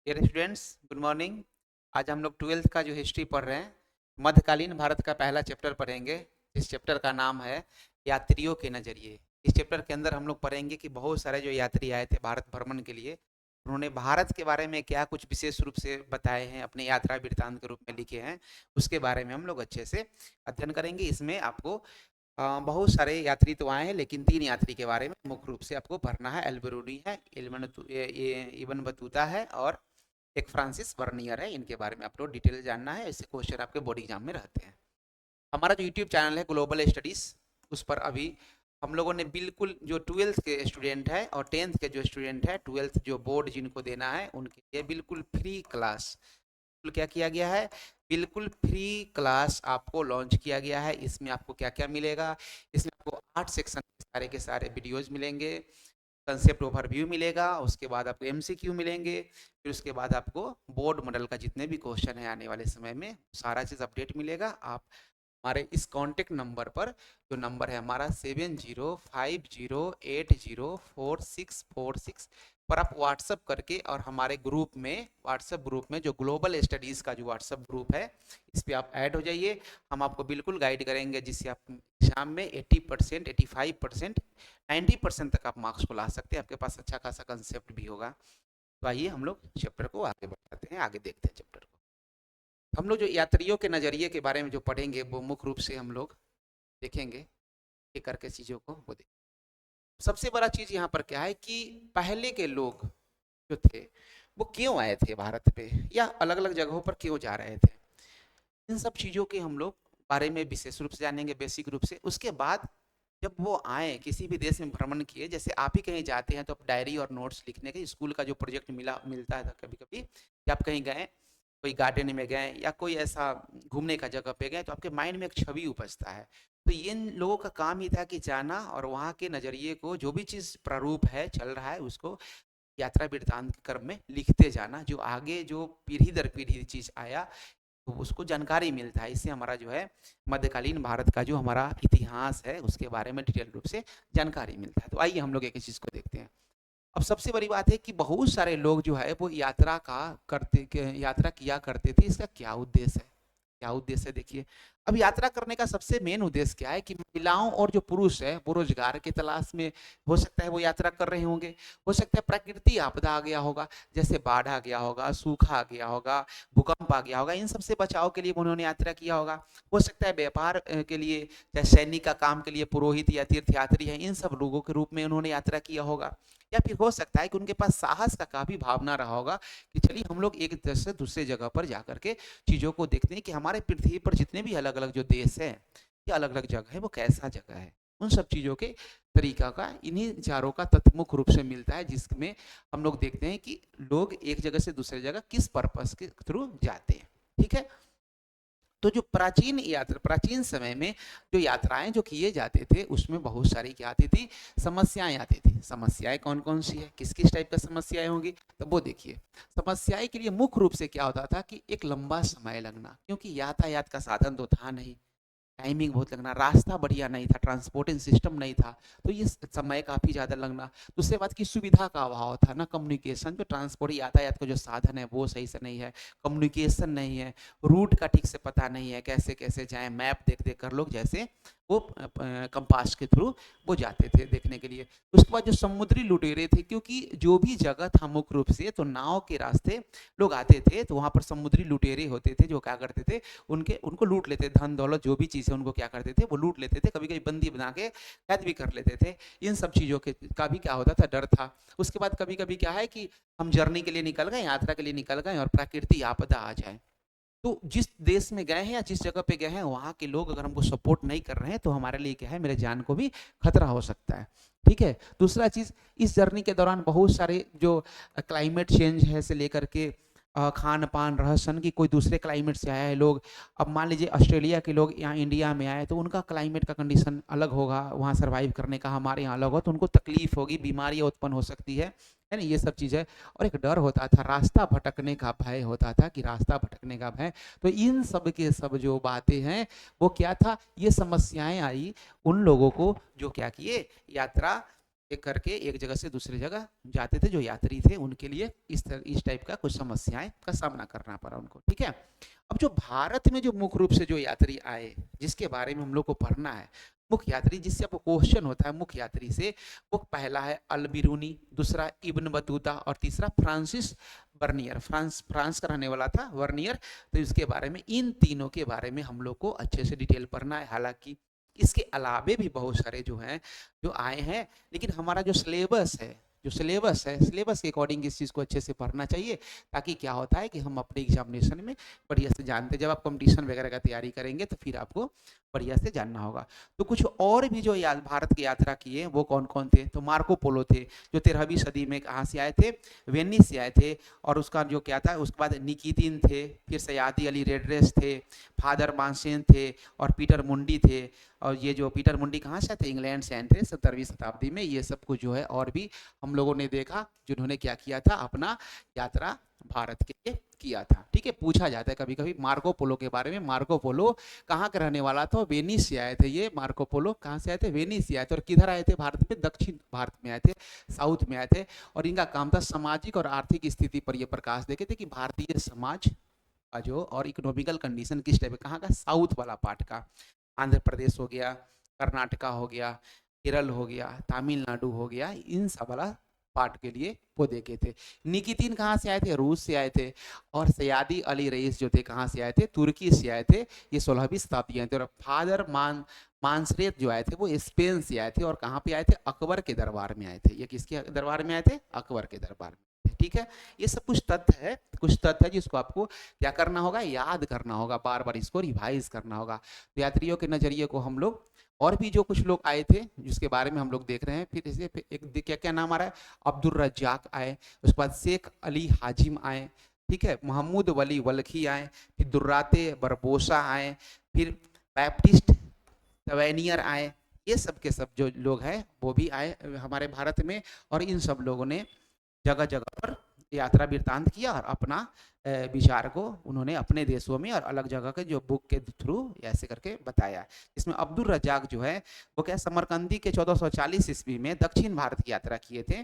Dear students, good morning. आज हम लोग ट्वेल्थ का जो हिस्ट्री पढ़ रहे हैं, मध्यकालीन भारत का पहला चैप्टर पढ़ेंगे। इस चैप्टर का नाम है यात्रियों के नज़रिए। इस चैप्टर के अंदर हम लोग पढ़ेंगे कि बहुत सारे जो यात्री आए थे भारत भ्रमण के लिए, उन्होंने भारत के बारे में क्या कुछ विशेष रूप से बताए हैं, अपने यात्रा वृत्तांत के रूप में लिखे हैं। उसके बारे में हम लोग अच्छे से अध्ययन करेंगे। इसमें आपको बहुत सारे यात्री तो आए हैं, लेकिन 3 यात्री के बारे में मुख्य रूप से आपको पढ़ना है। एल्बरूनी है, इब्न बतूता है और एक फ्रांसिस वर्नियर है। इनके बारे में आपको डिटेल जानना है। इससे क्वेश्चन आपके बोर्ड एग्जाम में रहते हैं। हमारा जो यूट्यूब चैनल है ग्लोबल स्टडीज़, उस पर अभी हम लोगों ने बिल्कुल जो ट्वेल्थ के स्टूडेंट है और टेंथ के जो स्टूडेंट है, ट्वेल्थ जो बोर्ड जिनको देना है उनके लिए बिल्कुल फ्री क्लास क्या किया गया है, बिल्कुल फ्री क्लास आपको लॉन्च किया गया है। इसमें आपको क्या क्या मिलेगा, इसमें आपको 8 सेक्शन सारे के सारे वीडियोज मिलेंगे, कंसेप्ट ओवरव्यू मिलेगा, उसके बाद आपको एमसीक्यू मिलेंगे, फिर उसके बाद आपको बोर्ड मॉडल का जितने भी क्वेश्चन है आने वाले समय में सारा चीज़ अपडेट मिलेगा। आप हमारे इस कॉन्टेक्ट नंबर पर, जो नंबर है हमारा 7050804646 पर आप व्हाट्सअप करके, और हमारे ग्रुप में, व्हाट्सअप ग्रुप में जो ग्लोबल स्टडीज़ का जो व्हाट्सअप ग्रुप है, इस पर आप ऐड हो जाइए। हम आपको बिल्कुल गाइड करेंगे जिससे आप एग्जाम में 80%, 85%, 90% तक आप मार्क्स को ला सकते हैं। आपके पास अच्छा खासा कंसेप्ट भी होगा। तो आइए हम लोग चैप्टर को आगे बढ़ाते हैं, आगे देखते हैं चैप्टर को। हम लोग जो यात्रियों के नज़रिए के बारे में जो पढ़ेंगे वो मुख्य रूप से हम लोग देखेंगे, एक करके चीज़ों को वो देखेंगे। सबसे बड़ा चीज़ यहाँ पर क्या है कि पहले के लोग जो थे वो क्यों आए थे भारत पे, या अलग अलग जगहों पर क्यों जा रहे थे। इन सब चीज़ों के हम लोग बारे में विशेष रूप से जानेंगे, बेसिक रूप से। उसके बाद जब वो आए, किसी भी देश में भ्रमण किए, जैसे आप ही कहीं जाते हैं तो आप डायरी और नोट्स लिखने के, स्कूल का जो प्रोजेक्ट मिलता है कभी कभी, कि आप कहीं गए, कोई गार्डन में गए या कोई ऐसा घूमने का जगह पे गए, तो आपके माइंड में एक छवि उपजता है। तो इन लोगों का काम ही था कि जाना और वहाँ के नज़रिए को, जो भी चीज़ प्रारूप है चल रहा है, उसको यात्रा वृत्तांत के क्रम में लिखते जाना, जो आगे जो पीढ़ी दर पीढ़ी चीज़ आया तो उसको जानकारी मिलता है। इससे हमारा जो है मध्यकालीन भारत का जो हमारा इतिहास है उसके बारे में डिटेल रूप से जानकारी मिलता है। तो आइए हम लोग एक चीज़ को देखते हैं। अब सबसे बड़ी बात है कि बहुत सारे लोग जो है वो यात्रा किया करते थे। इसका क्या उद्देश्य है, क्या उद्देश्य है, देखिए। अब यात्रा करने का सबसे मेन उद्देश्य क्या है कि महिलाओं और जो पुरुष है वो रोजगार की तलाश में, हो सकता है वो यात्रा कर रहे होंगे, हो सकता है प्रकृति आपदा आ गया होगा, जैसे बाढ़ आ गया होगा, सूखा आ गया होगा, भूकंप आ गया होगा, इन सबसे बचाव के लिए उन्होंने यात्रा किया होगा। हो सकता है व्यापार के लिए, चाहे सैनिक का काम के लिए पुरोहित या तीर्थयात्री है, इन सब लोगों के रूप में उन्होंने यात्रा किया होगा। या फिर हो सकता है कि उनके पास साहस का काफी भावना रहा होगा कि चलिए हम लोग एक देश से दूसरे जगह पर जाकर के चीज़ों को देखते हैं कि हमारे पृथ्वी पर जितने भी अलग अलग जो देश है या अलग अलग जगह है वो कैसा जगह है। उन सब चीज़ों के तरीका का इन्हीं चारों का तथ्य मुख्य रूप से मिलता है, जिसमें हम लोग देखते हैं कि लोग एक जगह से दूसरे जगह किस पर्पस के थ्रू जाते हैं। ठीक है। तो जो प्राचीन समय में जो यात्राएं जो किए जाते थे उसमें बहुत सारी क्या आती थी, समस्याएं आती थी। समस्याएं कौन कौन सी है, किस किस टाइप का समस्याएं होंगी, तो वो देखिए। समस्याएं के लिए मुख्य रूप से क्या होता था कि एक लंबा समय लगना, क्योंकि यातायात का साधन तो था नहीं, टाइमिंग बहुत लगना, रास्ता बढ़िया नहीं था, ट्रांसपोर्टिंग सिस्टम नहीं था, तो ये समय काफ़ी ज़्यादा लगना। दूसरे बात की सुविधा का अभाव था ना, कम्युनिकेशन, जो ट्रांसपोर्ट यातायात का जो साधन है वो सही से नहीं है, कम्युनिकेशन नहीं है, रूट का ठीक से पता नहीं है, कैसे कैसे जाएं, मैप देख देख कर लोग जैसे वो कंपास के थ्रू वो जाते थे देखने के लिए। उसके बाद जो समुद्री लुटेरे थे, क्योंकि जो भी जगह था मुख्य रूप से तो नाव के रास्ते लोग आते थे, तो वहाँ पर समुद्री लुटेरे होते थे जो क्या करते थे, उनको लूट लेते, धन दौलत जो भी चीज़ है उनको क्या करते थे वो लूट लेते थे, कभी कभी बंदी बना के कैद भी कर लेते थे। इन सब चीज़ों के का भी क्या होता था, डर था। उसके बाद कभी कभी क्या है कि हम जर्नी के लिए निकल गए, यात्रा के लिए निकल गए और प्राकृतिक आपदा आ जाए, तो जिस देश में गए हैं या जिस जगह पे गए हैं वहाँ के लोग अगर हमको सपोर्ट नहीं कर रहे हैं तो हमारे लिए क्या है, मेरे जान को भी खतरा हो सकता है। ठीक है। दूसरा चीज़, इस जर्नी के दौरान बहुत सारे जो क्लाइमेट चेंज है से लेकर के खान पान रहन की, कोई दूसरे क्लाइमेट से आया है लोग। अब मान लीजिए ऑस्ट्रेलिया के लोग यहाँ इंडिया में आए तो उनका क्लाइमेट का कंडीशन अलग होगा, वहाँ सर्वाइव करने का हमारे यहाँ अलग हो, तो उनको तकलीफ होगी, बीमारियाँ उत्पन्न हो सकती है ना, ये सब चीज़ें। और एक डर होता था, रास्ता भटकने का भय होता था कि रास्ता भटकने का भय। तो इन सब के सब जो बातें हैं वो क्या था, ये समस्याएं आई उन लोगों को जो क्या किए, यात्रा एक करके एक जगह से दूसरी जगह जाते थे जो यात्री थे, उनके लिए इस टाइप का कुछ समस्याएं का सामना करना पड़ा उनको। ठीक है, अब जो भारत में जो मुख्य रूप से जो यात्री आए, जिसके बारे में हम लोग को पढ़ना है, मुख्य यात्री जिससे आपको क्वेश्चन होता है मुख्य यात्री से, वो पहला है अल बिरूनी, दूसरा इब्न बतूता और तीसरा फ्रांसिस वर्नियर। फ्रांस का रहने वाला था वर्नियर। तो इसके बारे में, इन तीनों के बारे में हम लोग को अच्छे से डिटेल पढ़ना है। हालांकि इसके अलावे भी बहुत सारे जो हैं जो आए हैं, लेकिन हमारा जो सिलेबस है, सिलेबस के अकॉर्डिंग इस चीज़ को अच्छे से पढ़ना चाहिए, ताकि क्या होता है कि हम अपने एग्जामिनेशन में बढ़िया से जानते, जब आप कंपटीशन वगैरह का तैयारी करेंगे तो फिर आपको बढ़िया से जानना होगा। तो कुछ और भी जो भारत की यात्रा किए वो कौन कौन थे, तो मार्को पोलो थे, जो 13वीं सदी में कहाँ से आए थे, वेनिस से आए थे। और उसका जो क्या था, उसके बाद निकितिन थे, फिर सयादी अली रेड्रेस थे, फादर मानसेन थे और पीटर मुंडी थे। और ये जो पीटर मुंडी कहाँ से थे, इंग्लैंड से आए थे 17वीं शताब्दी में। ये सब कुछ जो है और भी हम लोगों ने देखा, जिन्होंने क्या किया था, अपना यात्रा भारत के लिए किया था। ठीक है, पूछा जाता है कभी कभी मार्को पोलो के बारे में। मार्को पोलो कहाँ का रहने वाला था, वेनिस से आए थे। ये मार्को पोलो कहाँ से आए थे, वेनिस से आए थे। और किधर आए थे, भारत में दक्षिण भारत में आए थे, साउथ में आए थे। और इनका काम था सामाजिक और आर्थिक स्थिति पर ये प्रकाश देखे थे कि भारतीय समाज का जो और इकोनॉमिकल कंडीशन किस टाइप, कहाँ का, साउथ वाला पार्ट का, आंध्र प्रदेश हो गया, कर्नाटका हो गया, केरल हो गया, तमिलनाडु हो गया, इन सब वाला पार्ट के लिए वो देखे थे। निकितिन कहाँ से आए थे, रूस से आए थे। और सयादी अली रईस जो थे कहाँ से आए थे, तुर्की से आए थे, ये 16वीं शताब्दी आए थे। और फादर मानसरेत जो आए थे वो स्पेन से आए थे। और कहाँ पे आए थे, अकबर के दरबार में आए थे। ये किसके दरबार में आए थे, अकबर के दरबार में। ठीक है, ये सब कुछ तथ्य है जिसको आपको क्या करना होगा, याद करना होगा, बार बार इसको रिवाइज करना होगा। तो यात्रियों के नजरिए को हम लोग, और भी जो कुछ लोग आए थे जिसके बारे में हम लोग देख रहे हैं, फिर इसे एक क्या क्या नाम आ रहा है, अब्दुल रज्जाक आए, उसके बाद शेख अली हाजिम आए, ठीक है, महमूद वली वल्खी आए, फिर दुर्राते बरबोसा आए, फिर बैप्टिस्ट तवैनियर आए। ये सब के सब जो लोग हैं वो भी आए हमारे भारत में। और इन सब लोगों ने जगह जगह पर यात्रा वृत्तांत किया और अपना विचार को उन्होंने अपने देशों में और अलग जगह के जो बुक के थ्रू ऐसे करके बताया। इसमें अब्दुल रज्जाक जो है वो क्या, समरकंदी के 1440 ईस्वी में दक्षिण भारत की यात्रा किए थे।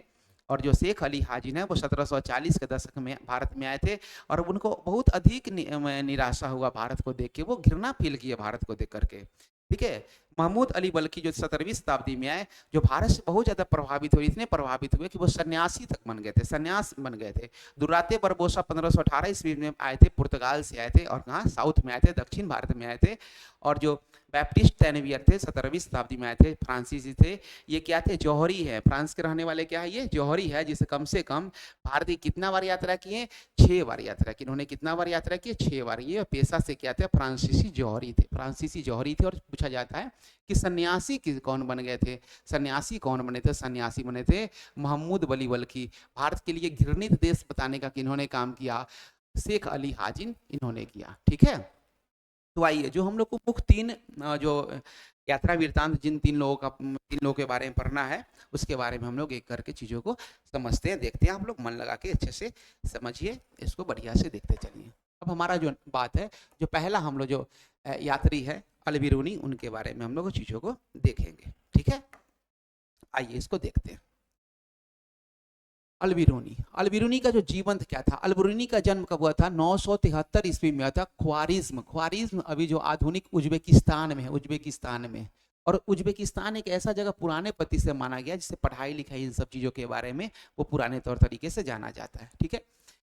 और जो शेख अली हाजिन है वो 1740 के दशक में भारत में आए थे। और उनको बहुत अधिक निराशा हुआ भारत को देख के, वो घृणा फील किए भारत को देख करके। ठीक है, महमूद अली बल्कि जो 17वीं शताब्दी में आए, जो भारत से बहुत ज्यादा प्रभावित हुए, इतने प्रभावित हुए कि वो सन्यासी तक बन गए थे, सन्यास बन गए थे। दुराते बरबोसा 1518 ईस्वी में आए थे, पुर्तगाल से आए थे। और कहाँ, साउथ में आए थे, दक्षिण भारत में आए थे। और जो बैप्टिस्ट तैनवियर थे 17वीं शताब्दी में आए थे, फ्रांसीसी थे। ये क्या थे, जौहरी है, फ्रांस के रहने वाले क्या है, ये जौहरी है, जिसे कम से कम भारत की कितना बार यात्रा किए, 6 बार यात्रा की। इन्होंने कितना बार यात्रा की, 6 बार। ये पेशा से क्या थे, फ्रांसीसी जौहरी थे, फ्रांसीसी जौहरी थे। और पूछा जाता है कि सन्यासी कौन बन गए थे, सन्यासी कौन बने थे, सन्यासी बने थे महमूद वली वल्खी। भारत के लिए घृणित देश बताने का किन्होंने काम किया, शेख अली हाजिन इन्होंने किया। ठीक है, तो आइए जो हम लोग को मुख्य 3 जो यात्रा वृत्तांत जिन 3 लोगों के बारे में पढ़ना है, उसके बारे में हम लोग एक करके चीजों को समझते हैं, देखते हैं। आप लोग मन लगा के अच्छे से समझिए, इसको बढ़िया से देखते चलिए। अब हमारा जो बात है, जो पहला हम लोग जो यात्री है अल बिरूनी, उनके बारे में हम लोग चीजों को देखेंगे। ठीक है, आइए इसको देखते हैं। अल बिरूनी का जो जीवन क्या था, अल बिरूनी का जन्म कब हुआ था, 973 ईस्वी में हुआ था। ख्वारिज्म अभी जो आधुनिक उज्बेकिस्तान में है, उज्बेकिस्तान में। और उज्बेकिस्तान एक ऐसा जगह पुराने पति से माना गया जिससे पढ़ाई लिखाई इन सब चीजों के बारे में वो पुराने तौर तरीके से जाना जाता है। ठीक है,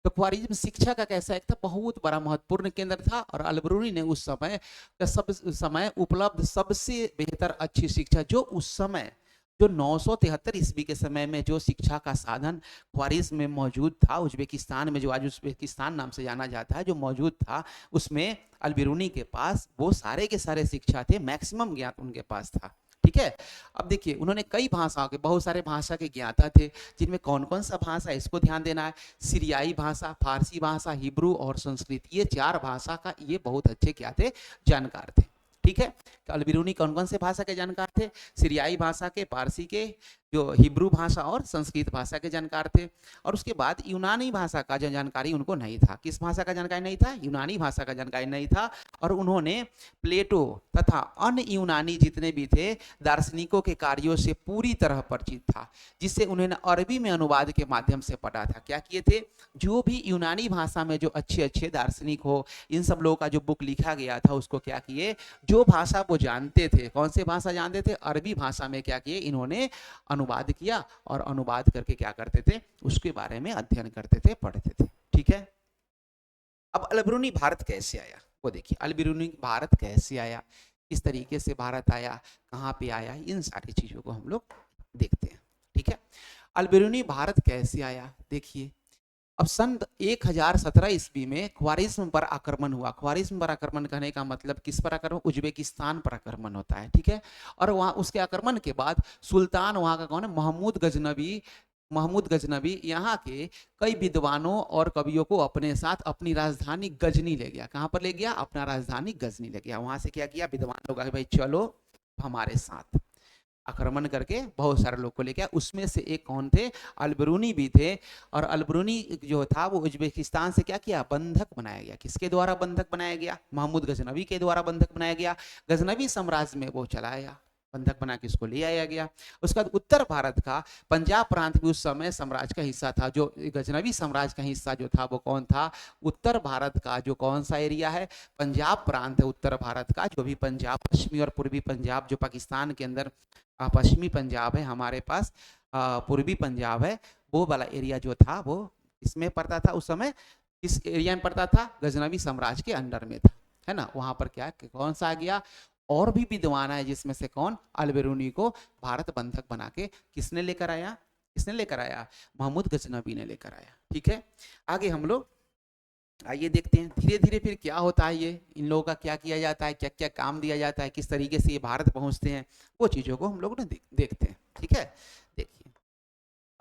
तो ख्वारिज्म शिक्षा का कैसा एक था, बहुत बड़ा महत्वपूर्ण केंद्र था। और अल बिरूनी ने उस समय उपलब्ध सबसे बेहतर अच्छी शिक्षा, जो उस समय जो 973 ईस्वी के समय में जो शिक्षा का साधन ख्वारिज्म में मौजूद था, उज्बेकिस्तान में, जो आज उज्बेकिस्तान नाम से जाना जाता है, जो मौजूद था, उसमें अल बिरूनी के पास वो सारे के सारे शिक्षा थे, मैक्सिमम ज्ञान उनके पास था। ठीक है, अब देखिए उन्होंने कई भाषाओं के, बहुत सारे भाषा के ज्ञाता थे, जिनमें कौन कौन सा भाषा, इसको ध्यान देना है। सीरियाई भाषा, फारसी भाषा, हिब्रू और संस्कृत, ये 4 भाषा का ये बहुत अच्छे क्या थे, जानकार थे। ठीक है, अल बिरूनी कौन कौन से भाषा के जानकार थे, सीरियाई भाषा के, पारसी के, जो हिब्रू भाषा और संस्कृत भाषा के जानकार थे। और उसके बाद यूनानी भाषा का जो जानकारी उनको नहीं था। किस भाषा का जानकारी नहीं था? यूनानी भाषा का जानकारी नहीं था। और उन्होंने प्लेटो तथा अन्य यूनानी जितने भी थे दार्शनिकों के कार्यों से पूरी तरह परिचित था, जिससे उन्होंने अरबी में अनुवाद के माध्यम से पढ़ा था। क्या किए थे? जो भी यूनानी भाषा में जो अच्छे अच्छे दार्शनिक हो, इन सब लोगों का जो बुक लिखा गया था उसको क्या किए, जो भाषा वो जानते थे, कौन से भाषा जानते थे? अरबी भाषा में क्या किए इन्होंने अनुवाद किया। और अनुवाद करके क्या करते थे? उसके बारे में अध्ययन करते थे, पढ़ते थे। ठीक है। अब अलबरूनी भारत कैसे आया वो देखिए। अलबरूनी भारत कैसे आया, किस तरीके से भारत आया, कहाँ पे आया, इन सारी चीजों को हम लोग देखते हैं। ठीक है। अलबरूनी भारत कैसे आया देखिए। अब सन 1017 ईस्वी में ख्वारिज्म पर आक्रमण हुआ। ख्वारिज्म पर आक्रमण कहने का मतलब किस पर आक्रमण? उज्बेकिस्तान पर आक्रमण होता है। ठीक है। और वहाँ उसके आक्रमण के बाद सुल्तान वहाँ का कौन है? महमूद गजनबी यहाँ के कई विद्वानों और कवियों को अपने साथ अपनी राजधानी गजनी ले गया। कहाँ पर ले गया? अपना राजधानी गजनी ले गया। वहां से क्या किया? विद्वानों का भाई चलो हमारे साथ, आक्रमण करके बहुत सारे लोग को लेके आया। उसमें से एक कौन थे? अलबरूनी भी थे। और अलबरूनी जो था वो उज्बेकिस्तान से क्या किया? बंधक बनाया गया। किसके द्वारा बंधक बनाया गया? महमूद गजनबी के द्वारा बंधक बनाया गया। गजनबी साम्राज्य में वो चलाया, बंधक बना के उसको ले आया गया। उसके बाद उत्तर भारत का पंजाब प्रांत भी उस समय साम्राज्य का हिस्सा था। जो गजनबी साम्राज्य का हिस्सा जो था वो कौन था? उत्तर भारत का जो कौन सा एरिया है? पंजाब प्रांत है उत्तर भारत का। जो भी पंजाब, पश्चिमी और पूर्वी पंजाब, जो पाकिस्तान के अंदर पश्चिमी पंजाब है, हमारे पास पूर्वी पंजाब है, वो वाला एरिया जो था वो इसमें पड़ता था। उस समय किस एरिया में पड़ता था? गजनबी साम्राज्य के अंडर में था, है ना। वहां पर क्या कौन सा आ गया? और भी विद्वान है, जिसमें से कौन? अलबरूनी को भारत बंधक बना के किसने लेकर आया? किसने लेकर आया? महमूद गजनबी ने लेकर आया। ठीक है। आगे हम लोग आइए देखते हैं धीरे धीरे फिर क्या होता है, ये इन लोगों का क्या किया जाता है, क्या क्या काम दिया जाता है, किस तरीके से ये भारत पहुंचते हैं, वो चीज़ों को हम लोग ना देखते हैं। ठीक है। देखिए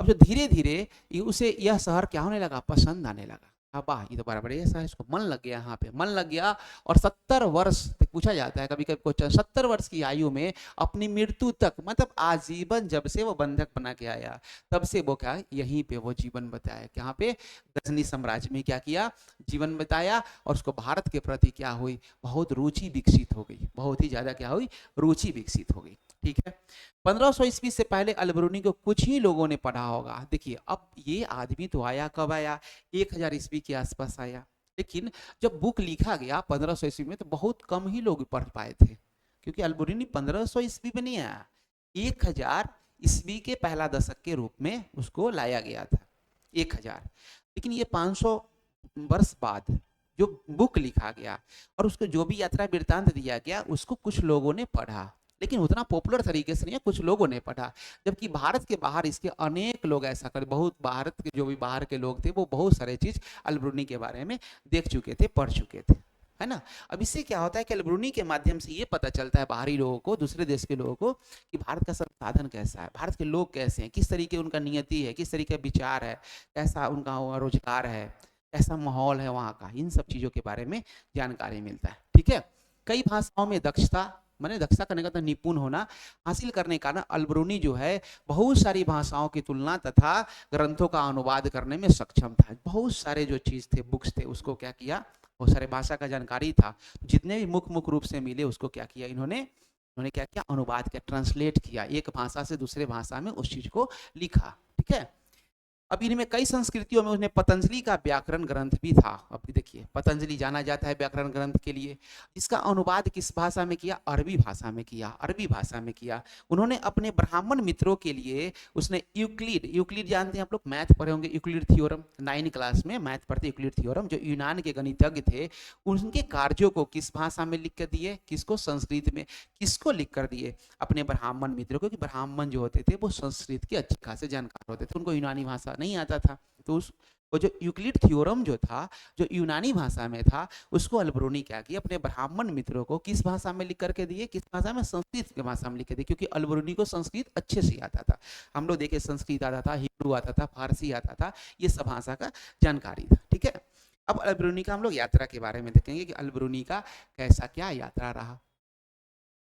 अब जो धीरे धीरे उसे यह शहर क्या होने लगा? पसंद आने लगा। वाह, ये तो बड़ा बढ़िया शहर, इसको मन लग गया, यहाँ पे मन लग गया। और 70 वर्ष पूछा जाता है कभी कभी क्वेश्चन, 70 वर्ष की आयु में अपनी मृत्यु तक, मतलब आजीवन, जब से वो बंधक बना के आया तब से वो क्या यहीं पे वो जीवन बताया। यहाँ पे गजनी साम्राज्य में क्या किया? जीवन बताया। और उसको भारत के प्रति क्या हुई? बहुत रुचि विकसित हो गई, बहुत ही ज्यादा क्या हुई? रुचि विकसित हो गई। ठीक है। 1500 ईस्वी से पहले अलबरूनी को कुछ ही लोगों ने पढ़ा होगा। देखिए अब ये आदमी तो आया कब आया? 1000 ईस्वी के आसपास आया। लेकिन जब बुक लिखा गया 1500 ईस्वी में तो बहुत कम ही लोग पढ़ पाए थे, क्योंकि अलबरूनी 1500 ईस्वी में नहीं आया, 1000 ईस्वी के पहला दशक के रूप में उसको लाया गया था। 1000। लेकिन ये 500 वर्ष बाद जो बुक लिखा गया और उसको जो भी यात्रा वृत्तांत दिया गया उसको कुछ लोगों ने पढ़ा, लेकिन उतना पॉपुलर तरीके से नहीं है, कुछ लोगों ने पढ़ा। जबकि भारत के बाहर इसके अनेक लोग ऐसा कर, बहुत भारत के जो भी बाहर के लोग थे वो बहुत सारे चीज अलबरूनी के बारे में देख चुके थे, पढ़ चुके थे, है ना। अब इससे क्या होता है कि अलबरूनी के माध्यम से ये पता चलता है बाहरी लोगों को, दूसरे देश के लोगों को, कि भारत का संसाधन कैसा है, भारत के लोग कैसे हैं, किस तरीके उनका नियति है, किस तरीके का विचार है, कैसा उनका रोजगार है, कैसा माहौल है वहाँ का, इन सब चीज़ों के बारे में जानकारी मिलता है। ठीक है। कई भाषाओं में दक्षता, मैंने दक्षता करने का तो निपुण होना हासिल करने का ना अलबरूनी जो है बहुत सारी भाषाओं की तुलना तथा ग्रंथों का अनुवाद करने में सक्षम था। बहुत सारे जो चीज़ थे, बुक्स थे, उसको क्या किया, बहुत सारे भाषा का जानकारी था, जितने भी मुख्य रूप से मिले उसको क्या किया इन्होंने क्या किया? अनुवाद किया, ट्रांसलेट किया, एक भाषा से दूसरे भाषा में उस चीज़ को लिखा। ठीक है। अब इनमें कई संस्कृतियों में उसने पतंजलि का व्याकरण ग्रंथ भी था। अब देखिए पतंजलि जाना जाता है व्याकरण ग्रंथ के लिए। इसका अनुवाद किस भाषा में किया? अरबी भाषा में किया, अरबी भाषा में किया। उन्होंने अपने ब्राह्मण मित्रों के लिए उसने यूक्लिड जानते हैं आप लोग, मैथ पढ़े होंगे, यूक्लिड थ्योरम 9 क्लास में मैथ पढ़ते, यूक्लिड थ्योरम, जो यूनान के गणितज्ञ थे, उनके कार्यों को किस भाषा में लिख कर दिए? किसको? संस्कृत में। किसको लिख कर दिए? अपने ब्राह्मण मित्रों को, कि ब्राह्मण जो होते थे वो संस्कृत के अच्छे खासे जानकार होते थे, उनको यूनानी भाषा नहीं आता था। तो उस वो जो यूक्लिड थ्योरम जो था, जो यूनानी भाषा में था, उसको अलबरूनी क्या किया? अपने ब्राह्मण मित्रों को किस भाषा में लिख करके दिए? किस भाषा में? संस्कृत की भाषा में लिख के दिए, क्योंकि अलबरूनी को संस्कृत अच्छे से आता था। हम लोग देखे संस्कृत आता था, हिब्रू आता था, फारसी आता था, ये सब भाषा का जानकारी था। ठीक है। अब अलबरूनी का हम लोग यात्रा के बारे में देखेंगे कि अलबरूनी का कैसा क्या यात्रा रहा।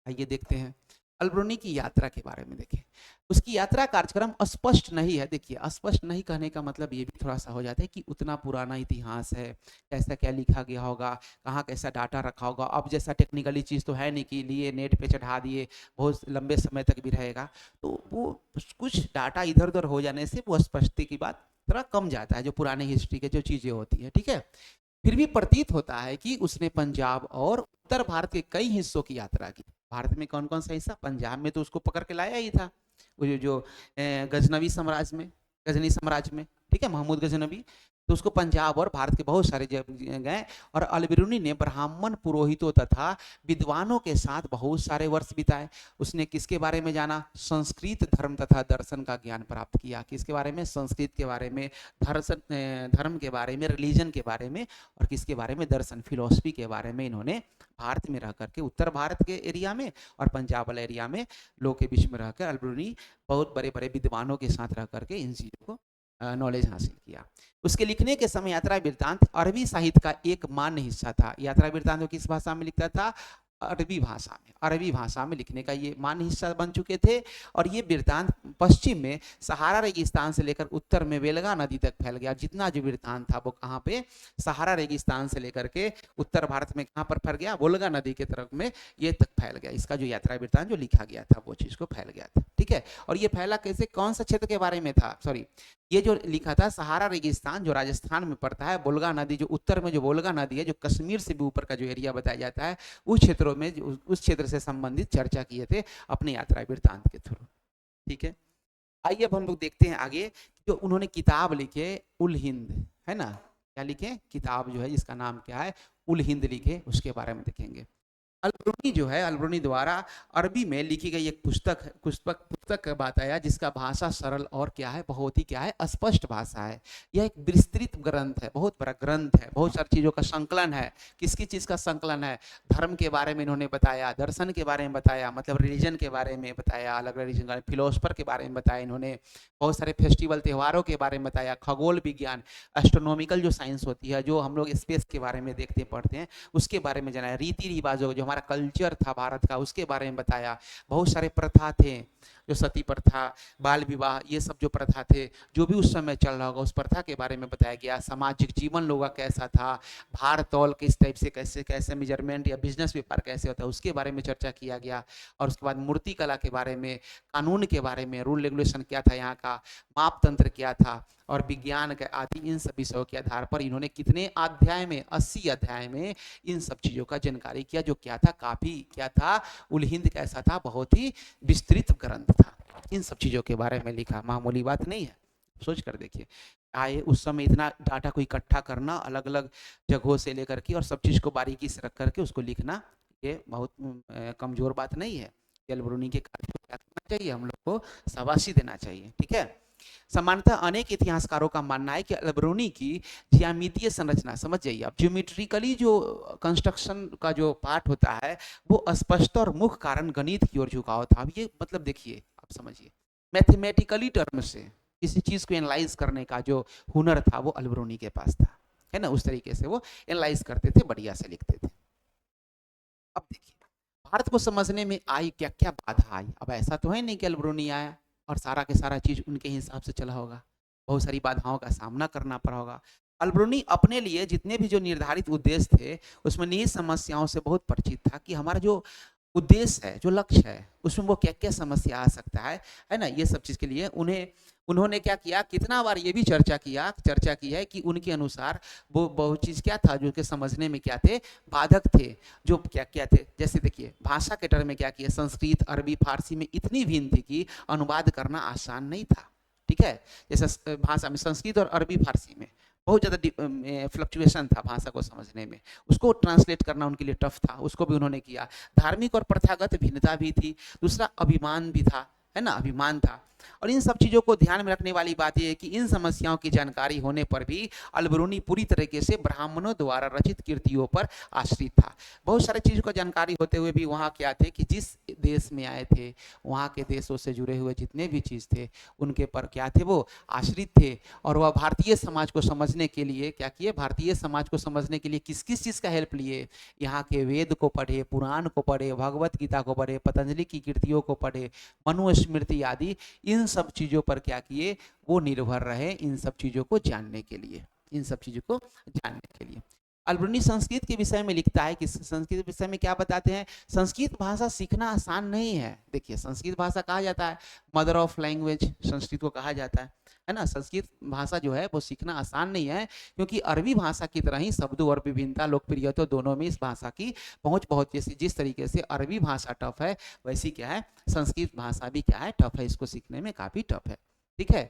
आइए देखते हैं। अल्बरूनी की यात्रा के बारे में देखें। उसकी यात्रा कार्यक्रम अस्पष्ट नहीं है। देखिए, अस्पष्ट नहीं कहने का मतलब ये भी थोड़ा सा हो जाता है कि उतना पुराना इतिहास है, कैसा क्या लिखा गया होगा, कहाँ कैसा डाटा रखा होगा। अब जैसा टेक्निकली चीज़ तो है नहीं कि लिए नेट पे चढ़ा दिए, बहुत लंबे समय तक भी रहेगा। तो वो कुछ डाटा इधर उधर हो जाने से वो स्पष्टता की बात थोड़ा कम जाता है, जो पुराने हिस्ट्री के जो चीज़ें होती है। ठीक है, फिर भी प्रतीत होता है कि उसने पंजाब और उत्तर भारत के कई हिस्सों की यात्रा की। भारत में कौन कौन सा हिस्सा? पंजाब में तो उसको पकड़ के लाया ही था, वो जो गजनवी साम्राज्य में, गजनी साम्राज्य में, ठीक है, महमूद गजनवी। तो उसको पंजाब और भारत के बहुत सारे जगह गए। और अलबरूनी ने ब्राह्मण पुरोहितों तथा विद्वानों के साथ बहुत सारे वर्ष बिताए। उसने किसके बारे में जाना? संस्कृत धर्म तथा दर्शन का ज्ञान प्राप्त किया। किसके बारे में? संस्कृत के बारे में, धर्म के बारे में, रिलीजन के बारे में, और किसके बारे में? दर्शन, फिलोसफी के बारे में इन्होंने भारत में रह करके, उत्तर भारत के एरिया में और पंजाब वाले एरिया में लोग के बीच में रहकर अलबरूनी बहुत बड़े बड़े विद्वानों के साथ रह करके इन चीज़ों को नॉलेज हासिल किया। उसके लिखने के समय यात्रा वृत्तांत अरबी साहित्य का एक मान्य हिस्सा था। यात्रा वृत्तांत को किस भाषा में लिखता था? अरबी भाषा में। अरबी भाषा में लिखने का ये मान्य हिस्सा बन चुके थे। और ये वृत्तांत पश्चिम में सहारा रेगिस्तान से लेकर उत्तर में वेलगा नदी तक फैल गया। जितना जो वृत्तांत था वो कहाँ पे? सहारा रेगिस्तान से लेकर के उत्तर भारत में कहाँ पर फैल गया? वोल्गा नदी के तरफ में ये तक फैल गया। इसका जो यात्रा वृत्तांत जो लिखा गया था वो चीज़ को फैल गया था। ठीक है, और ये फैला कैसे? कौन सा क्षेत्र के बारे में था? सॉरी, ये जो लिखा था सहारा रेगिस्तान जो राजस्थान में पड़ता है, वोल्गा नदी जो उत्तर में, जो वोल्गा नदी है जो कश्मीर से भी ऊपर का जो एरिया बताया जाता है, उस क्षेत्रों में, उस क्षेत्र से संबंधित चर्चा किए थे अपने यात्रा वृत्तांत के थ्रू। ठीक है, आइए अब हम लोग देखते हैं आगे। जो उन्होंने किताब लिखे उल हिंद, है ना, क्या लिखे? किताब जो है जिसका नाम क्या है? उल हिंद लिखे, उसके बारे में देखेंगे। अलबरूनी जो है, अलबरूनी द्वारा अरबी में लिखी गई एक पुस्तक का बात आया जिसका भाषा सरल और क्या है? बहुत ही क्या है? स्पष्ट भाषा है। यह एक विस्तृत ग्रंथ है, बहुत बड़ा ग्रंथ है, बहुत सारी चीज़ों का संकलन है। किसकी चीज़ का संकलन है? धर्म के बारे में इन्होंने बताया, दर्शन के बारे में बताया, मतलब रिलीजन के बारे में बताया, अलग अलग रिलीजन, फिलोसफर के बारे में बताया इन्होंने, बहुत सारे फेस्टिवल त्योहारों के बारे में बताया, खगोल विज्ञान, एस्ट्रोनॉमिकल जो साइंस होती है, जो हम लोग स्पेस के बारे में देखते पढ़ते हैं, उसके बारे में जाना, रीति रिवाजों जो हमारा कल्चर था भारत का उसके बारे में बताया। बहुत सारे प्रथा थे, जो सती प्रथा, बाल विवाह, ये सब जो प्रथा थे जो भी उस समय चल रहा होगा उस प्रथा के बारे में बताया गया। सामाजिक जीवन लोगों का कैसा था, भार तौल किस टाइप से, कैसे कैसे मेजरमेंट या बिजनेस व्यापार कैसे होता है उसके बारे में चर्चा किया गया। और उसके बाद मूर्ति कला के बारे में, कानून के बारे में, रूल रेगुलेशन क्या था यहाँ का, मापतंत्र क्या था, और विज्ञान के आदि इन सब विषयों के आधार पर इन्होंने कितने अध्याय में, 80 अध्याय में इन सब चीज़ों का जानकारी किया। जो क्या था? काफ़ी क्या था? उल हिंद कैसा था? बहुत ही विस्तृत ग्रंथ था, इन सब चीज़ों के बारे में लिखा, मामूली बात नहीं है। सोच कर देखिए, आए उस समय इतना डाटा को इकट्ठा करना अलग अलग जगहों से लेकर के और सब चीज़ को बारीकी से रख करके उसको लिखना, ये बहुत कमज़ोर बात नहीं है। अलबरूनी के कार्य को क्या करना चाहिए? हम लोग को शाबाशी देना चाहिए। ठीक है, सामान्यतः अनेक इतिहासकारों का मानना है कि अलबरूनी की ज्यामितीय संरचना, समझ जाइए आप, ज्योमेट्रिकली जो कंस्ट्रक्शन का जो पार्ट होता है वो स्पष्ट और मुख्य कारण गणित की ओर झुकाव था। अब ये मतलब देखिए, आप समझिए, मैथमेटिकली टर्म से किसी चीज़ को एनालाइज करने का जो हुनर था वो अलबरूनी के पास था, है ना। उस तरीके से वो एनालाइज करते थे, बढ़िया से लिखते थे। अब देखिए, भारत को समझने में आई क्या क्या बाधा आई। अब ऐसा तो है नहीं कि अलबरूनी आया और सारा के सारा चीज उनके हिसाब से चला होगा, बहुत सारी बाधाओं का सामना करना पड़ा होगा। अलबरूनी अपने लिए जितने भी जो निर्धारित उद्देश्य थे उसमें निहित समस्याओं से बहुत परिचित था कि हमारा जो उद्देश्य है, जो लक्ष्य है, उसमें वो क्या क्या समस्या आ सकता है ना। ये सब चीज़ के लिए उन्होंने क्या किया, कितना बार ये भी चर्चा की है कि उनके अनुसार वो बहुत चीज़ क्या था जो कि समझने में क्या थे, बाधक थे, जो क्या क्या थे। जैसे देखिए, भाषा के टर्म में क्या किया, संस्कृत, अरबी, फारसी में इतनी भिन्न थी कि अनुवाद करना आसान नहीं था। ठीक है, जैसे भाषा में संस्कृत और अरबी फारसी में बहुत ज़्यादा फ्लक्चुएशन था भाषा को समझने में, उसको ट्रांसलेट करना उनके लिए टफ था, उसको भी उन्होंने किया। धार्मिक और प्रथागत भिन्नता भी थी। दूसरा, अभिमान भी था, है ना, अभिमान था। और इन सब चीज़ों को ध्यान में रखने वाली बात यह है कि इन समस्याओं की जानकारी होने पर भी अलबरूनी पूरी तरीके से ब्राह्मणों द्वारा रचित कृतियों पर आश्रित था। बहुत सारे चीज़ों का जानकारी होते हुए भी वहाँ क्या थे कि जिस देश में आए थे वहाँ के देशों से जुड़े हुए जितने भी चीज़ थे उनके पर क्या थे, वो आश्रित थे। और वह भारतीय समाज को समझने के लिए क्या किए, भारतीय समाज को समझने के लिए किस किस चीज़ का हेल्प लिए, यहाँ के वेद को पढ़े, पुराण को पढ़े, भगवत गीता को पढ़े, पतंजलि की कृतियों को पढ़े, मनुस्मृति आदि इन सब चीज़ों पर क्या किए, वो निर्भर रहे इन सब चीज़ों को जानने के लिए, इन सब चीज़ों को जानने के लिए। अलबरूनी संस्कृत के विषय में लिखता है कि संस्कृत के विषय में क्या बताते हैं, संस्कृत भाषा सीखना आसान नहीं है। देखिए संस्कृत भाषा कहा जाता है मदर ऑफ लैंग्वेज, संस्कृत को कहा जाता है ना। संस्कृत भाषा जो है वो सीखना आसान नहीं है, क्योंकि अरबी भाषा की तरह ही शब्दों और विभिन्नता लोकप्रिय तो दोनों में इस भाषा की पहुंच बहुत, जैसी जिस तरीके से अरबी भाषा टफ है वैसी क्या है, संस्कृत भाषा भी क्या है, टफ है, इसको सीखने में काफ़ी टफ है। ठीक है,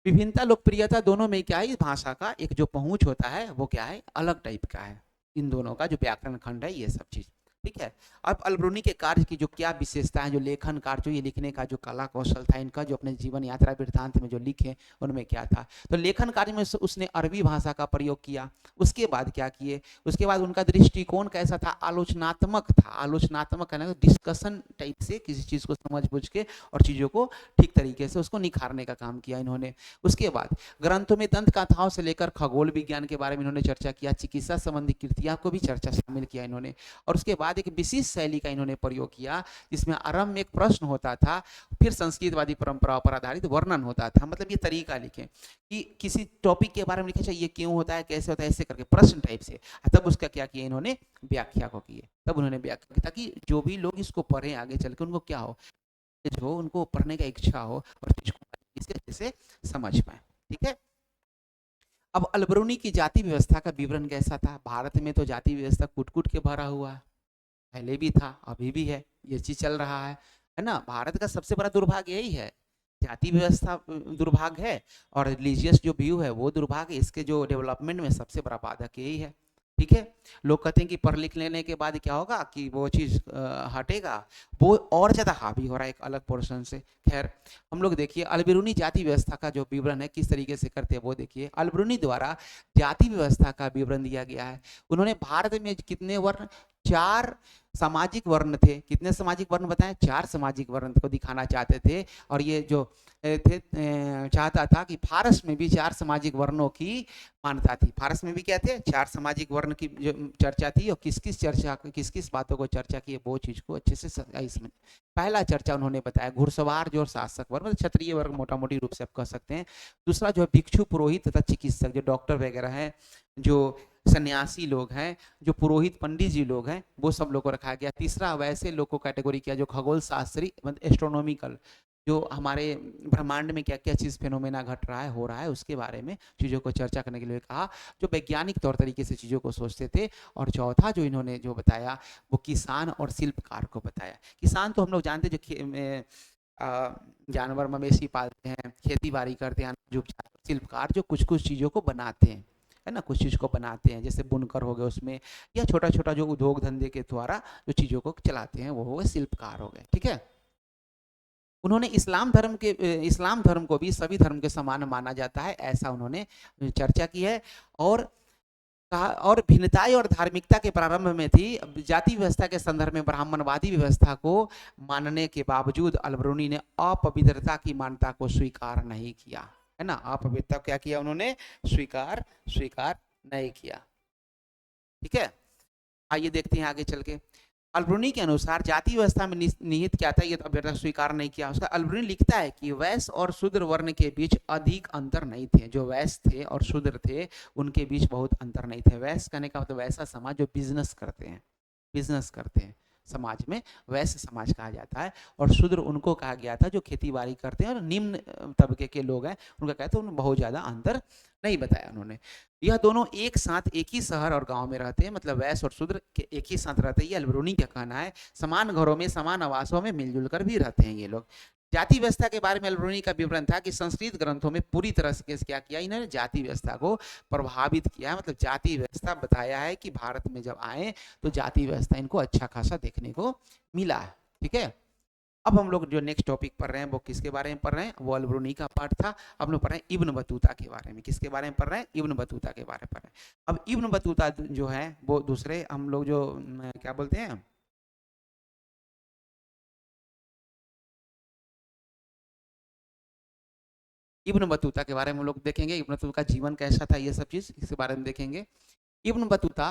विभिन्नता लोकप्रियता दोनों में क्या है, इस भाषा का एक जो पहुंच होता है वो क्या है, अलग टाइप का है। इन दोनों का जो व्याकरण खंड है ये सब चीज़। ठीक है, अब अलबरूनी के कार्य की जो क्या विशेषता है, जो लेखन कार्य, जो ये लिखने का जो कला कौशल था इनका, जो अपने जीवन यात्रा वृत्तांत में जो लिखे उनमें क्या था, तो लेखन कार्य में उसने अरबी भाषा का प्रयोग किया। उसके बाद क्या किए, उसके बाद उनका दृष्टिकोण कैसा था, आलोचनात्मक था। आलोचनात्मक है ना, डिस्कशन टाइप से किसी चीज़ को समझ बुझ के और चीज़ों को ठीक तरीके से उसको निखारने का काम किया इन्होंने। उसके बाद ग्रंथों में दंत कथाओं से लेकर खगोल विज्ञान के बारे में इन्होंने चर्चा किया, चिकित्सा संबंधी कृतियाँ को भी चर्चा शामिल किया इन्होंने। और उसके बाद एक विशिष्ट शैली का इन्होंने प्रयोग किया, जिसमें आरंभ में एक प्रश्न होता था, फिर संस्कृतवादी परंपराओं पर आधारित वर्णन होता था। मतलब ये तरीका लिखें कि किसी टॉपिक के बारे में लिखे, चाहिए क्यों होता है, कैसे होता है, ऐसे करके प्रश्न टाइप से, तब उसका क्या किया इन्होंने, व्याख्या को किए। तब उन्होंने व्याख्या की ताकि जो भी लोग इसको पढ़ें आगे चल के उनको क्या हो, जो उनको पढ़ने का इच्छा हो और इसके अच्छे से समझ पाए। ठीक है, अब अलबरूनी की जाति व्यवस्था का विवरण कैसा था। भारत में तो जाति व्यवस्था कूट कूट के भरा हुआ है, पहले भी था अभी भी है, ये चीज चल रहा है ना। भारत का सबसे बड़ा दुर्भाग्य यही है, जाति व्यवस्था दुर्भाग्य है और रिलीजियस जो व्यू है वो दुर्भाग्य। इसके जो डेवलपमेंट में सबसे बड़ा बाधक यही है। ठीक है, लोग कहते हैं कि पढ़ लिख लेने के बाद क्या होगा कि वो चीज़ हटेगा, वो और ज़्यादा हावी हो रहा है एक अलग पोर्शन से। खैर हम लोग देखिए अलबरूनी जाति व्यवस्था का जो विवरण है किस तरीके से करते हैं वो देखिए। अलबरूनी द्वारा जाति व्यवस्था का विवरण दिया गया है। उन्होंने भारत में कितने वर्ण, 4 सामाजिक वर्ण थे। कितने सामाजिक वर्ण बताएं, 4 सामाजिक वर्ण को दिखाना चाहते थे। और ये जो थे चाहता था कि फारस में भी 4 सामाजिक वर्णों की मान्यता थी। फारस में भी क्या थे, 4 सामाजिक वर्ण की जो चर्चा थी, और किस किस बातों को चर्चा की, वो चीज को अच्छे से इसमें पहला चर्चा उन्होंने बताया घुड़सवार जो शासक वर्ग, मतलब क्षत्रिय वर्ग मोटा मोटी रूप से आप कह सकते हैं। दूसरा जो है भिक्षु पुरोहित तथा चिकित्सक, जो डॉक्टर वगैरह हैं, जो सन्यासी लोग हैं, जो पुरोहित पंडित जी लोग हैं, वो सब लोग को रखा गया। तीसरा वैसे लोग को कैटेगरी किया जो खगोल शास्त्री, मतलब एस्ट्रोनॉमिकल, जो हमारे ब्रह्मांड में क्या क्या चीज़ फेनोमेना घट रहा है, हो रहा है, उसके बारे में चीज़ों को चर्चा करने के लिए कहा, जो वैज्ञानिक तौर तरीके से चीज़ों को सोचते थे। और चौथा जो इन्होंने जो बताया वो किसान और शिल्पकार को बताया। किसान तो हम लोग जानते जो जानवर मवेशी पालते हैं, खेती बाड़ी करते हैं, जो शिल्पकार जो कुछ कुछ चीज़ों को बनाते हैं, है ना, कुछ चीज़ को बनाते हैं, जैसे बुनकर हो गए उसमें, या छोटा छोटा जो उद्योग धंधे के द्वारा जो चीज़ों को चलाते हैं वो हो गए शिल्पकार हो गए। ठीक है, उन्होंने इस्लाम धर्म को भी सभी धर्म के समान माना जाता है, ऐसा उन्होंने चर्चा की है। और और भिन्नताएं और धार्मिकता के प्रारंभ में थी। जाति व्यवस्था के संदर्भ में ब्राह्मणवादी व्यवस्था को मानने के बावजूद अलबरूनी ने अपवित्रता की मान्यता को स्वीकार नहीं किया, है ना। अपवित्रता क्या किया उन्होंने, स्वीकार नहीं किया। ठीक है, आइए देखते हैं आगे चल के। अलबरूनी के अनुसार जाति व्यवस्था में निहित क्या था, ये तो अभी स्वीकार नहीं किया उसका। अलबरूनी लिखता है कि वैश्य और शूद्र वर्ण के बीच अधिक अंतर नहीं थे। जो वैश्य थे और शूद्र थे उनके बीच बहुत अंतर नहीं थे। वैश्य कहने का मतलब वैसा समाज जो बिजनेस करते हैं समाज में वैश्य समाज कहा जाता है। और शूद्र उनको कहा गया था जो खेती बाड़ी करते हैं और निम्न तबके के लोग हैं, उनका कहते हैं। उन्होंने बहुत ज़्यादा अंतर नहीं बताया उन्होंने। यह दोनों एक साथ एक ही शहर और गांव में रहते हैं, मतलब वैश्य और शूद्र के एक ही साथ रहते हैं। ये अलबरूनी का कहना है। समान घरों में समान आवासों में मिलजुल कर भी रहते हैं ये लोग। जाति व्यवस्था के बारे में अलबरूनी का विवरण था कि संस्कृत ग्रंथों में पूरी तरह से क्या किया इन्होंने, जाति व्यवस्था को प्रभावित किया। मतलब जाति व्यवस्था बताया है कि भारत में जब आए तो जाति व्यवस्था इनको अच्छा खासा देखने को मिला है। ठीक है, अब हम लोग जो नेक्स्ट टॉपिक पढ़ रहे हैं वो किसके बारे में पढ़ रहे हैं, वो अल-बरूनी का पार्ट था। अब लोग पढ़ रहे हैं इब्न बतूता के बारे में। किसके बारे में पढ़ रहे हैं, इब्न बतूता के बारे में पढ़ रहे हैं। अब इब्न बतूता जो है वो दूसरे हम लोग जो क्या बोलते हैं, इब्न बतूता के बारे में हम लोग देखेंगे, इब्न बतूता का जीवन कैसा था, ये सब चीज़ इसके बारे में देखेंगे। इब्न बतूता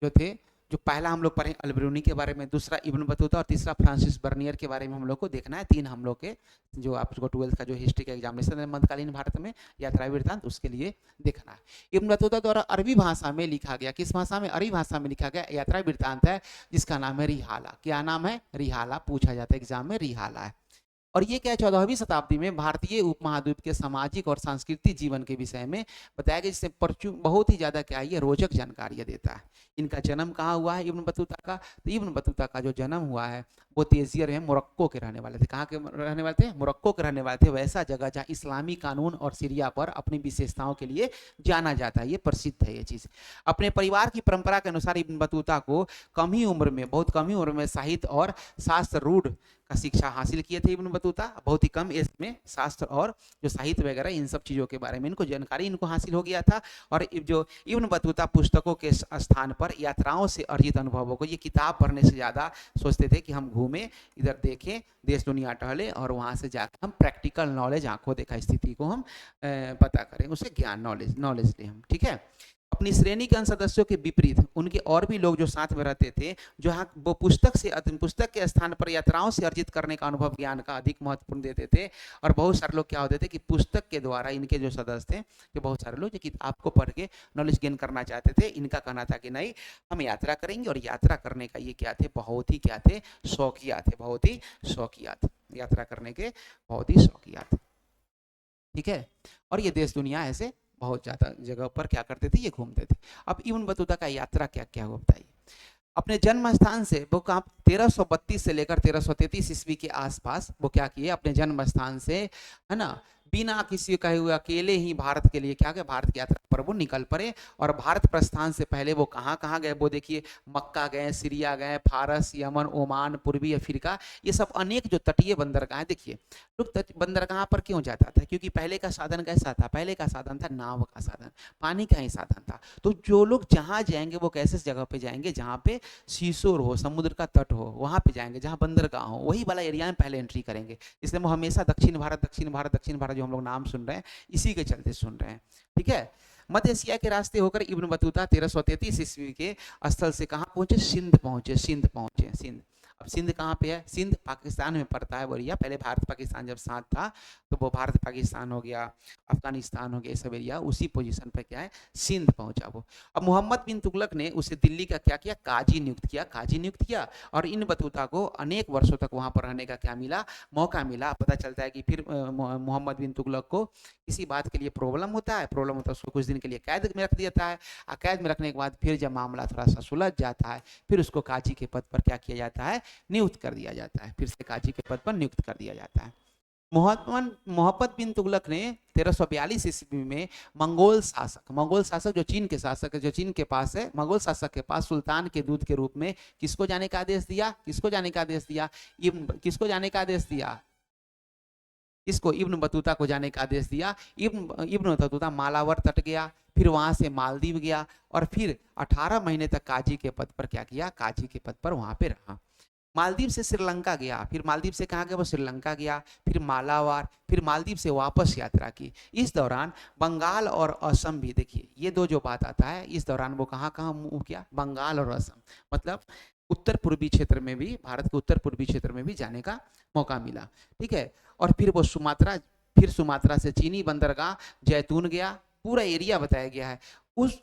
जो थे, जो पहला हम लोग पढ़े अल-बरूनी के बारे में, दूसरा इब्न बतूता और तीसरा फ्रांसिस बर्नियर के बारे में हम लोग को देखना है। तीन हम लोग के जो आपको 12th का जो हिस्ट्री का एग्जामिनेशन है मध्यकालीन भारत में यात्रा वृत्तांत, उसके लिए देखना है। इब्न बतूता द्वारा अरबी भाषा में लिखा गया, किस भाषा में, अरबी भाषा में लिखा गया यात्रा वृत्तांत है, जिसका नाम है रिहाला। क्या नाम है, रिहाला। पूछा जाता है एग्जाम में, रिहाला है। और ये क्या है, 14वीं शताब्दी में भारतीय उपमहाद्वीप के सामाजिक और सांस्कृतिक जीवन के विषय में बताया गया, जिससे बहुत ही ज्यादा क्या है, ये रोचक जानकारियां देता है। इनका जन्म कहाँ हुआ है इब्न बतूता का, तो इब्न बतूता का जो जन्म हुआ है वो तेजियर में, मोरक्को के रहने वाले थे। कहाँ के रहने वाले थे, मोरक्को के रहने वाले थे। वैसा जगह जहाँ इस्लामी कानून और सीरिया पर अपनी विशेषताओं के लिए जाना जाता है, ये प्रसिद्ध है ये चीज़। अपने परिवार की परंपरा के अनुसार इब्न बतूता को कम ही उम्र में, बहुत कम ही उम्र में साहित्य और शास्त्र रूढ़ का शिक्षा हासिल किए थे इब्न बतूता। बहुत ही कम एज में शास्त्र और जो साहित्य वगैरह इन सब चीज़ों के बारे में इनको जानकारी इनको हासिल हो गया था। और जो इब्न बतूता पुस्तकों के स्थान पर यात्राओं से अर्जित अनुभवों को, ये किताब पढ़ने से ज़्यादा सोचते थे कि हम घूमें, इधर देखें, देश दुनिया टहले और वहाँ से जाकर हम प्रैक्टिकल नॉलेज, आंखों देखा स्थिति को हम पता करें, उसे ज्ञान नॉलेज लें हम। ठीक है। अपनी श्रेणी के अन्य सदस्यों के विपरीत उनके और भी लोग जो साथ में रहते थे, जो वो पुस्तक के स्थान पर यात्राओं से अर्जित करने का अनुभव ज्ञान का अधिक महत्वपूर्ण देते थे। और बहुत सारे लोग क्या होते थे कि पुस्तक के द्वारा, इनके जो सदस्य थे, जो बहुत सारे लोग जो किताब को पढ़ के नॉलेज गेन करना चाहते थे, इनका कहना था कि नहीं, हम यात्रा करेंगे। और यात्रा करने का ये क्या थे, बहुत ही क्या थे, शौकिया थे, बहुत ही शौकिया थे, यात्रा करने के बहुत ही शौकिया थे। ठीक है। और ये देश दुनिया ऐसे बहुत ज़्यादा जगह पर क्या करते थे, ये घूमते थे। अब इब्न बतूता का यात्रा क्या क्या हुआ बताइए। अपने जन्म स्थान से वो कहाँ, 1332 से लेकर 1333 ईस्वी के आसपास वो क्या किए, अपने जन्म स्थान से, है ना, बिना किसी कहे हुए अकेले ही भारत के लिए क्या गए, भारत की यात्रा पर वो निकल पड़े। और भारत प्रस्थान से पहले वो कहाँ कहाँ गए, वो देखिए, मक्का गए, सीरिया गए, फारस, यमन, ओमान, पूर्वी अफ्रीका, ये सब अनेक जो तटीय बंदरगाहें। देखिए लोग बंदरगाह पर क्यों जाता था, क्योंकि पहले का साधन कैसा था, पहले का साधन था नाव का साधन, पानी का ही साधन था। तो जो लोग जहाँ जाएंगे वो कैसे जगह पे जाएंगे, जहाँ पे सीशोर हो, समुद्र का तट हो, वहाँ पे जाएंगे, जहाँ बंदरगाह हो, वही वाला एरिया में पहले एंट्री करेंगे। इसलिए वो हमेशा दक्षिण भारत, दक्षिण भारत, दक्षिण भारत जो हम लोग नाम सुन रहे हैं, इसी के चलते सुन रहे हैं। ठीक है। मध्य एशिया के रास्ते होकर इब्न बतूता 1333 ईस्वी के स्थल से कहाँ पहुंचे, सिंध पहुंचे, सिंध पहुंचे, सिंध। अब सिंध कहाँ पे है, सिंध पाकिस्तान में पड़ता है वो एरिया। पहले भारत पाकिस्तान जब साथ था तो वो भारत पाकिस्तान हो गया, अफगानिस्तान हो गया, सब एरिया उसी पोजीशन पे क्या है, सिंध पहुंचा वो। अब मोहम्मद बिन तुगलक ने उसे दिल्ली का क्या किया, काजी नियुक्त किया, काजी नियुक्त किया। और इन बतूता को अनेक वर्षों तक वहां पर रहने का क्या मिला, मौका मिला। पता चलता है कि फिर मोहम्मद बिन तुगलक को किसी बात के लिए प्रॉब्लम होता है, उसको कुछ दिन के लिए कैद में रख देता है। कैद में रखने के बाद फिर जब मामला थोड़ा सा सुलझ जाता है, फिर उसको काजी के पद पर क्या किया जाता है, नियुक्त कर दिया जाता है, फिर से काजी के पद पर नियुक्त कर दिया जाता है। मोहम्मद बिन तुगलक ने 1342 ईस्वी में मंगोल शासक जो चीन के शासक है, जो चीन के पास है, मंगोल शासक के पास सुल्तान के दूत के रूप में किसको जाने का आदेश दिया, किसको जाने का आदेश दिया, किसको जाने का आदेश दिया, इसको इब्न बतूता को जाने का आदेश दिया। इब्न बतूता मालावर तट गया, फिर वहां से मालदीव गया, और फिर 18 महीने तक काजी के पद पर क्या किया, काजी के पद पर वहां पे रहा। मालदीव से श्रीलंका गया, फिर मालदीव से कहाँ गया, वो श्रीलंका गया, फिर मालावार, फिर मालदीव से वापस यात्रा की। इस दौरान बंगाल और असम भी, देखिए ये दो जो बात आता है, इस दौरान वो कहाँ कहाँ मूव किया, बंगाल और असम, मतलब उत्तर पूर्वी क्षेत्र में भी, भारत के उत्तर पूर्वी क्षेत्र में भी जाने का मौका मिला। ठीक है। और फिर वो सुमात्रा से चीनी बंदरगाह जैतून गया, पूरा एरिया बताया गया है।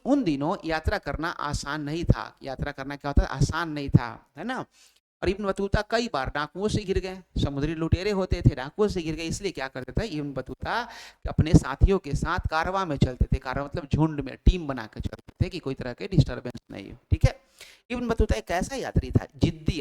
उन दिनों यात्रा करना आसान नहीं था, यात्रा करना क्या होता है, आसान नहीं था, है ना। और इब्न बतूता कई बार डाकुओं से घिर गए, समुद्री लुटेरे होते थे, डाकुओं से घिर गए। इसलिए क्या करते थे इब्न बतूता, अपने साथियों के साथ कारवां में चलते थे, कारवां मतलब झुंड में, टीम बना के चलते थे कि कोई तरह के डिस्टर्बेंस नहीं हो। ठीक है। इब्न बतूता एक ऐसा यात्री था, जिद्दी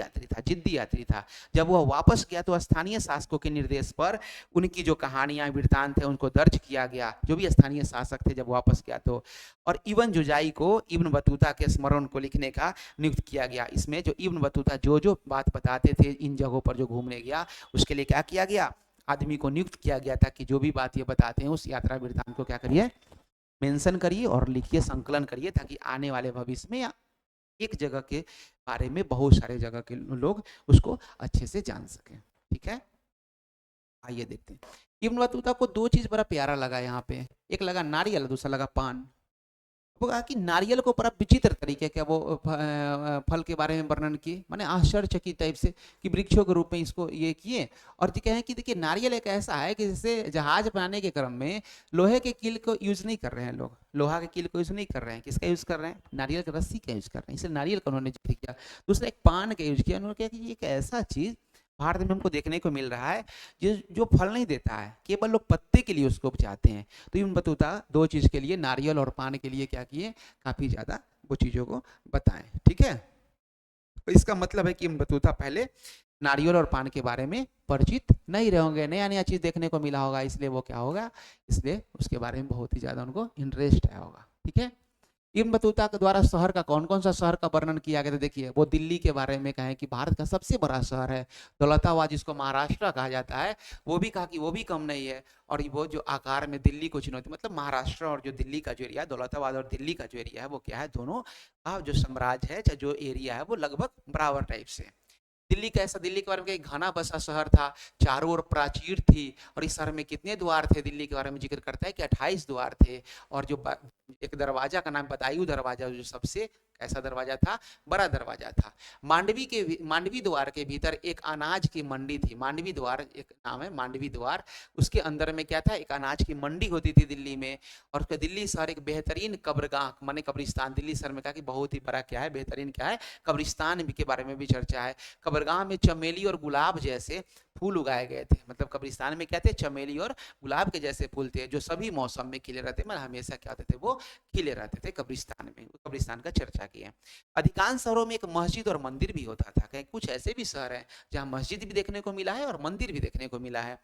यात्री था। जब वह वापस गया तो स्थानीय शासकों के निर्देश पर उनकी जो कहानियां वृत्तांत थे उनको दर्ज किया गया, जो भी स्थानीय शासक थे जब वापस गया तो। और इब्न जुजाई को इब्न बतूता के स्मरण को लिखने का नियुक्त किया गया। इसमें जो इब्न बतूता जो बात बताते थे इन जगहों पर जो घूमने गया, उसके लिए क्या किया गया, आदमी को नियुक्त किया गया था कि जो भी बात ये बताते हैं उस यात्रा वृत्तांत को क्या करिए, मेंशन करिए और लिखिए, संकलन करिए, ताकि आने वाले भविष्य में या एक जगह के बारे में बहुत सारे जगह के लोग उसको अच्छे से जान सकें। ठीक है, आइए देखते हैं। इब्न बतूता को दो चीज बड़ा प्यारा लगा यहाँ पे, एक लगा नारियल, दूसरा लगा पान। वो कहा कि नारियल को बड़ा विचित्र तरीके का वो फल के बारे में वर्णन किए, माने आश्चर्यचकित टाइप से कि वृक्षों के रूप में इसको ये किए। और कहें कि देखिए नारियल एक ऐसा है कि जैसे जहाज बनाने के क्रम में लोहे के कील को यूज नहीं कर रहे हैं लोग, लोहा के कील को यूज नहीं कर रहे हैं, किसका यूज कर रहे हैं, नारियल की रस्सी का यूज कर रहे हैं, इसलिए नारियल का उन्होंने जिक्र किया। दूसरा एक पान का यूज किया, उन्होंने कहा कि एक ऐसा चीज भारत में हमको देखने को मिल रहा है जो फल नहीं देता है, केवल लोग पत्ते के लिए उसको उपजाते हैं। तो इब्न बतूता दो चीज के लिए, नारियल और पान के लिए क्या किए, काफी ज्यादा वो चीजों को बताएं। ठीक है, तो इसका मतलब है कि इब्न बतूता पहले नारियल और पान के बारे में परिचित नहीं रहेंगे, नया नया चीज देखने को मिला होगा, इसलिए वो क्या होगा, इसलिए उसके बारे में बहुत ही ज्यादा उनको इंटरेस्ट आया होगा। ठीक है, इब्न बतूता के द्वारा शहर का कौन कौन सा शहर का वर्णन किया गया था, देखिए वो दिल्ली के बारे में कहें कि भारत का सबसे बड़ा शहर है, दौलताबाद जिसको महाराष्ट्र कहा जाता है, वो भी कहा कि वो भी कम नहीं है। और वो जो आकार में दिल्ली को चुनौती, मतलब महाराष्ट्र और जो दिल्ली का जो एरिया, दौलताबाद और दिल्ली का जो एरिया है वो क्या है, दोनों का जो साम्राज्य है, चाहे जो एरिया है वो लगभग बराबर टाइप से। दिल्ली कैसा, दिल्ली के बारे में घना बसा शहर था, चारों ओर प्राचीर थी, और इस शहर में कितने द्वार थे, दिल्ली के बारे में जिक्र करता है कि 28 द्वार थे। और जो एक दरवाजा का नाम बदायूं दरवाजा, जो सबसे ऐसा दरवाजा था, बड़ा दरवाजा था। मांडवी द्वार के भीतर एक अनाज की मंडी थी, मांडवी द्वार एक नाम है, मांडवी द्वार, उसके अंदर में क्या था, एक अनाज की मंडी होती थी दिल्ली में। और दिल्ली शहर एक बेहतरीन कब्रगाह माने कब्रिस्तान, दिल्ली शहर में कहा कि बहुत ही बड़ा क्या है, बेहतरीन क्या है, कब्रिस्तान के बारे में भी चर्चा है। कब्रगाह में चमेली और गुलाब जैसे फूल उगाए गए थे, मतलब कब्रिस्तान में क्या थे, चमेली और गुलाब के जैसे फूल थे, जो सभी मौसम में खिले रहते, मतलब हमेशा क्या होते थे, वो खिले रहते थे कब्रिस्तान में। कब्रिस्तान का चर्चा किया। अधिकांश शहरों में एक मस्जिद और मंदिर भी होता था, कहीं कुछ ऐसे भी शहर हैं जहां मस्जिद भी देखने को मिला है और मंदिर भी देखने को मिला है।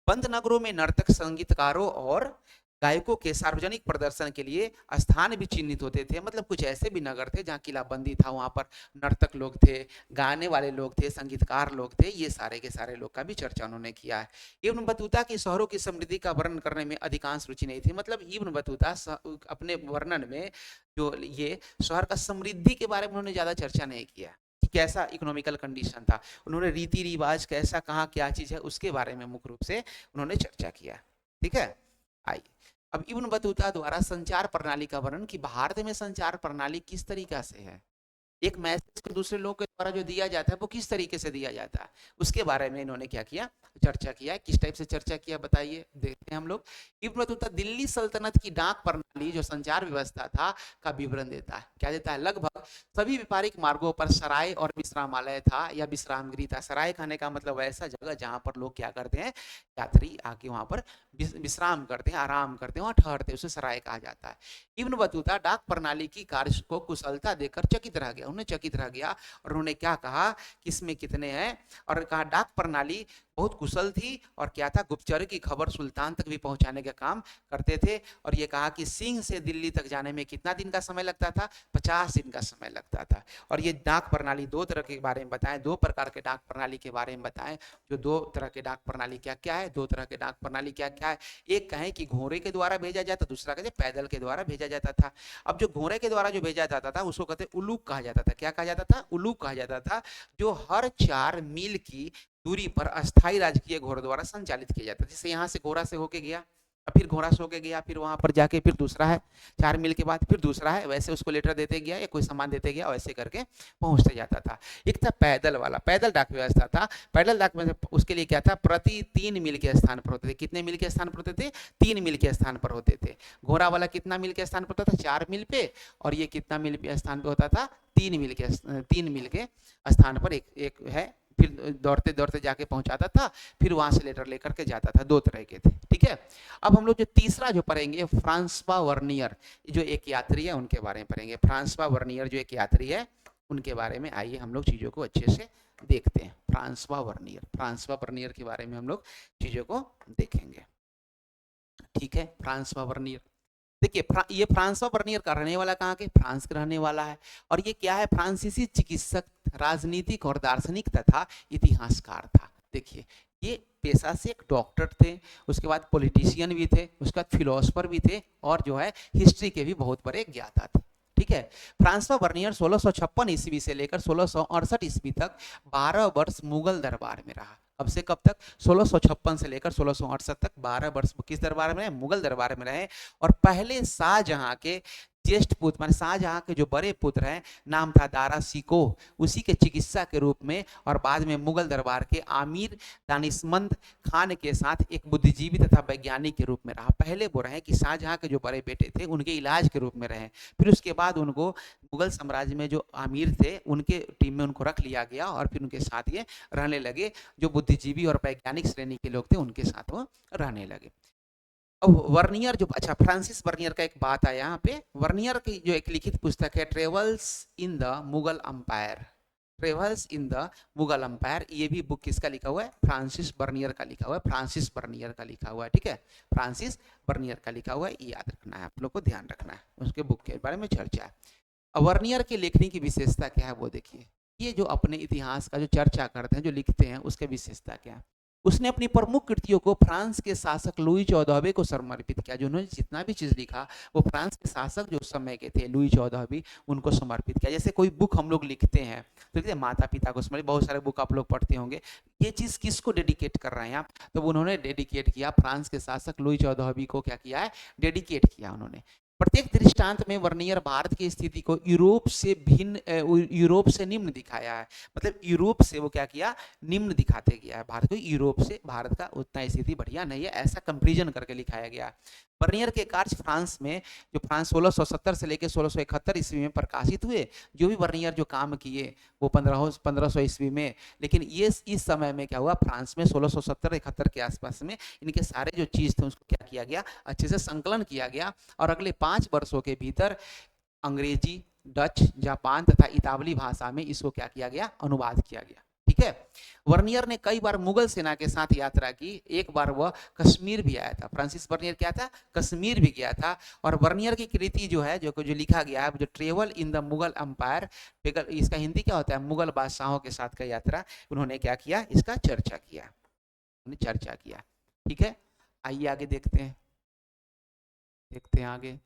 बंद नगरों में नर्तक, संगीतकारों और गायकों के सार्वजनिक प्रदर्शन के लिए स्थान भी चिन्हित होते थे, मतलब कुछ ऐसे भी नगर थे जहाँ किलाबंदी था, वहां पर नर्तक लोग थे, गाने वाले लोग थे, संगीतकार लोग थे, ये सारे के सारे लोग का भी चर्चा उन्होंने किया है। इब्न बतूता की शहरों की समृद्धि का वर्णन करने में अधिकांश रुचि नहीं थी, मतलब इब्न बतूता अपने वर्णन में जो ये शहर का समृद्धि के बारे में उन्होंने ज्यादा चर्चा नहीं किया, कैसा इकोनॉमिकल कंडीशन था, उन्होंने रीति रिवाज कैसा, कहाँ क्या चीज है, उसके बारे में मुख्य रूप से उन्होंने चर्चा किया। ठीक है, आइए अब इब्न बतूता द्वारा संचार प्रणाली का वर्णन, कि भारत में संचार प्रणाली किस तरीका से है, एक मैसेज को दूसरे लोग के द्वारा जो दिया जाता है वो किस तरीके से दिया जाता है, उसके बारे में इन्होंने क्या किया, चर्चा किया। किस टाइप से चर्चा किया बताइए, देखते हैं हम लोग। इब्न बतूता दिल्ली सल्तनत की डाक प्रणाली जो संचार व्यवस्था था का विवरण देता है, क्या देता है, लगभग सभी व्यापारिक मार्गों पर सराय और विश्रामालय था या विश्राम गृह था। सराय कहने का मतलब ऐसा जगह जहां पर लोग क्या करते हैं, यात्री आके वहां पर विश्राम करते हैं, आराम करते हैं, वहां ठहरते हैं, उसे सराय कहा जाता है। इब्न बतूता डाक प्रणाली की कार्य को कुशलता देकर चकित रह गया, उन्हें चकित रह गया, और उन्होंने क्या कहा कि इसमें कितने हैं, और कहा डाक प्रणाली बहुत कुशल थी, और क्या था, गुप्तचर की खबर सुल्तान तक भी पहुंचाने का काम करते थे। और ये कहा कि सिंह से दिल्ली तक जाने में कितना दिन का समय लगता था, 50 दिन का समय लगता था। और ये डाक प्रणाली दो तरह के बारे में बताएं, दो प्रकार के डाक प्रणाली के बारे में बताएं, जो दो तरह के डाक प्रणाली क्या क्या है, दो तरह के डाक प्रणाली क्या क्या है। एक कहें कि घोड़े के द्वारा भेजा जाता, दूसरा कहते पैदल के द्वारा भेजा जाता था। अब जो घोड़े के द्वारा जो भेजा जाता था उसको कहते उलूक कहा जाता था, क्या कहा जाता था, उलूक कहा जाता था, जो हर 4 मील की दूरी पर अस्थायी राजकीय घोड़े द्वारा संचालित किया जाता है। जैसे यहाँ से घोड़ा से होके गया, फिर घोड़ा से होके गया, फिर वहां पर जाके फिर दूसरा है, 4 मील के बाद फिर दूसरा है, वैसे उसको लेटर देते गया या कोई सामान देते गया, वैसे करके पहुंचते जाता था। एक था पैदल वाला, पैदल डाक व्यवस्था था। पैदल डाक में उसके लिए क्या था, प्रति 3 मील के स्थान पर होते थे। कितने मील के स्थान पर होते थे, 3 मील के स्थान पर होते थे। घोड़ा वाला कितना मील के स्थान पर होता था, 4 मील पे, और ये कितना मील के स्थान पर होता था, 3 मील के स्थान पर एक है फिर दौड़ते दौड़ते जाके पहुंचाता था, फिर वहां से लेटर लेकर के जाता था। 2 तरह के थे, ठीक है। अब हम लोग जो तीसरा जो पढ़ेंगे, फ्रांसवा वर्नियर जो एक यात्री है उनके बारे में पढ़ेंगे। फ्रांसवा वर्नियर जो एक यात्री है उनके बारे में आइए हम लोग चीजों को अच्छे से देखते हैं। फ्रांसवा वर्नियर के बारे में हम लोग चीजों को देखेंगे, ठीक है। फ्रांसवा वर्नियर, देखिए ये फ्रांसवा वर्नियर का रहने वाला कहाँ के, फ्रांस का रहने वाला है। और ये क्या है, फ्रांसीसी चिकित्सक, राजनीतिक और दार्शनिक तथा इतिहासकार था। देखिए ये पेशा से एक डॉक्टर थे, उसके बाद पॉलिटिशियन भी थे, उसके बाद फिलोसफर भी थे, और जो है हिस्ट्री के भी बहुत बड़े ज्ञाता थे, ठीक है। फ्रांसवा वर्नियर 1656 ईस्वी से लेकर 1668 ईस्वी तक 12 वर्ष मुगल दरबार में रहा। अब से कब तक, 1656 से लेकर 1668 तक 12 वर्ष किस दरबार में रहे, मुगल दरबार में रहे। और पहले शाहजहां के ज्येष्ठ पुत्र, माने शाहजहां के जो बड़े पुत्र हैं, नाम था दारा शिकोह, उसी के चिकित्सा के रूप में, और बाद में मुगल दरबार के आमिर दानिशमंद खान के साथ एक बुद्धिजीवी तथा वैज्ञानिक के रूप में रहा। पहले वो रहे कि शाहजहां के जो बड़े बेटे थे उनके इलाज के रूप में रहे, फिर उसके बाद उनको मुगल साम्राज्य में जो आमिर थे उनके टीम में उनको रख लिया गया, और फिर उनके साथ ये रहने लगे, जो बुद्धिजीवी और वैज्ञानिक श्रेणी के लोग थे उनके साथ वो रहने लगे। अब वर्नियर जो, अच्छा फ्रांसिस वर्नियर का एक बात है यहाँ पे, वर्नियर की जो एक लिखित पुस्तक है travels in the Mughal umpire, travels in the Mughal umpire, ये भी बुक किसका लिखा हुआ है, फ्रांसिस वर्नियर का लिखा हुआ है, फ्रांसिस वर्नियर का लिखा हुआ है, ठीक है। फ्रांसिस वर्नियर का लिखा हुआ है, ये याद रखना है, आप लोग को ध्यान रखना है, उसके बुक के बारे में चर्चा है। अब वर्नियर की लेखनी की विशेषता क्या है वो देखिए, ये जो अपने इतिहास का जो चर्चा करते हैं, जो लिखते हैं, उसके विशेषता क्या है। उसने अपनी प्रमुख कृतियों को फ्रांस के शासक लुई 14वें को समर्पित किया। जो उन्होंने जितना भी चीज लिखा वो फ्रांस के शासक जो उस समय के थे लुई 14वीं, उनको समर्पित किया। जैसे कोई बुक हम लोग लिखते हैं तो लिखते हैं माता पिता को समर्पित, बहुत सारे बुक आप लोग पढ़ते होंगे, ये चीज किसको डेडिकेट कर रहे हैं आप, तो उन्होंने डेडिकेट किया फ्रांस के शासक लुई 14वीं को, क्या किया है, डेडिकेट किया उन्होंने। प्रत्येक दृष्टांत में वर्नियर भारत की स्थिति को यूरोप से भिन्न, यूरोप से निम्न दिखाया है। मतलब यूरोप से वो क्या किया, निम्न दिखाते गया है भारत को, यूरोप से भारत का उतना स्थिति बढ़िया नहीं है, ऐसा कंपेरिजन करके लिखाया गया। वर्नियर के कार्य फ्रांस में, जो फ्रांस 1670 से लेकर 1671 ईस्वी में प्रकाशित हुए, जो भी वर्नियर जो काम किए वो 1500 ईस्वी में, लेकिन ये इस समय में क्या हुआ, फ्रांस में 1670-71 के आसपास में इनके सारे जो चीज थे उसको क्या किया गया, अच्छे से संकलन किया गया, और अगले 5 वर्षों के भीतर अंग्रेजी, डच, जापान तथा इतावली भाषा में इसको क्या किया गया, अनुवाद किया गया, ठीक है। वर्नियर ने कई बार मुगल सेना के साथ यात्रा की, एक बार वह कश्मीर भी आया था। फ्रांसिस वर्नियर क्या था, कश्मीर भी गया था। और वर्नियर की कृति जो है, जो लिखा गया है, जो travel in the Mughal umpire, इसका हिंदी क्या होता है, मुगल बादशाहों के साथ का यात्रा, उन्होंने क्या किया, इसका चर्चा किया, चर्चा किया, ठीक है। आइए आगे देखते हैं आगे।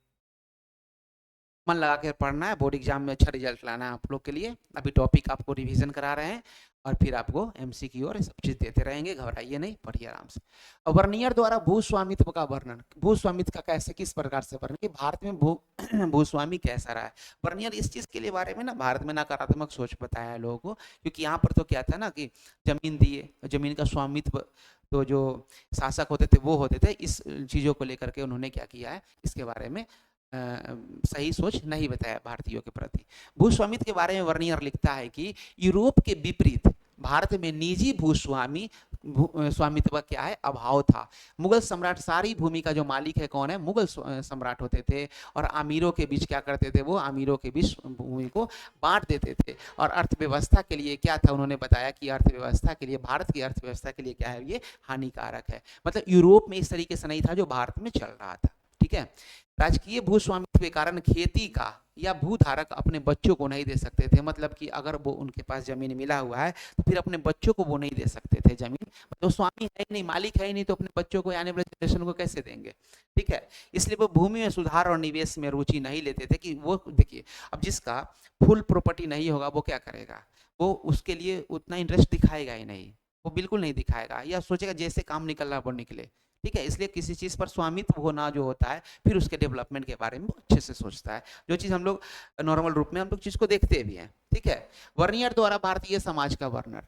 मन लगा के पढ़ना है, बोर्ड एग्जाम में अच्छा रिजल्ट लाना है आप लोग के लिए। अभी टॉपिक आपको रिवीजन करा रहे हैं और फिर आपको एमसीक्यू और सब चीज देते रहेंगे, घबराइए नहीं, पढ़िए आराम से। वर्नियर द्वारा भूस्वामित्व का वर्णन, भूस्वामित्व का कैसे, किस प्रकार से वर्णन कि भारत में भूस्वामी कैसा रहा है। वर्नियर इस चीज के लिए बारे में ना भारत में नकारात्मक सोच बताया है लोगों को, क्योंकि यहाँ पर तो क्या था ना कि जमीन दिए, जमीन का स्वामित्व तो जो शासक होते थे वो होते थे, इस चीजों को लेकर के उन्होंने क्या किया है, इसके बारे में सही सोच नहीं बताया भारतीयों के प्रति। भूस्वामित्व के बारे में वर्नियर लिखता है कि यूरोप के विपरीत भारत में निजी भूस्वामी स्वामित्व का क्या है, अभाव था। मुगल सम्राट सारी भूमि का जो मालिक है कौन है, मुगल सम्राट होते थे, और अमीरों के बीच क्या करते थे, वो अमीरों के बीच भूमि को बांट देते थे। और अर्थव्यवस्था के लिए क्या था, उन्होंने बताया कि अर्थव्यवस्था के लिए, भारत की अर्थव्यवस्था के लिए क्या है, ये हानिकारक है। मतलब यूरोप में इस तरीके से नहीं था जो भारत में चल रहा था, ठीक है। राजकीय भूस्वामित्व के कारण खेती का या भूधारक अपने बच्चों को नहीं दे सकते थे। मतलब कि अगर वो उनके पास जमीन मिला हुआ है तो फिर अपने बच्चों को वो नहीं दे सकते थे जमीन, तो स्वामी है ही नहीं, मालिक है ही नहीं, तो अपने बच्चों को, आने वाले जनरेशन को कैसे देंगे, ठीक है। इसलिए वो भूमि में सुधार और निवेश में रुचि नहीं लेते थे। कि वो देखिए, अब जिसका फुल प्रॉपर्टी नहीं होगा वो क्या करेगा, वो उसके लिए उतना इंटरेस्ट दिखाएगा ही नहीं, वो बिल्कुल नहीं दिखाएगा, या सोचेगा जैसे काम निकलना वो निकले, ठीक है। इसलिए किसी चीज पर स्वामित्व होना जो होता है, फिर उसके डेवलपमेंट के बारे में अच्छे से सोचता है, जो चीज हम लोग नॉर्मल रूप में हम लोग चीज को देखते भी हैं, ठीक है। वर्नियर द्वारा भारतीय समाज का वर्णन,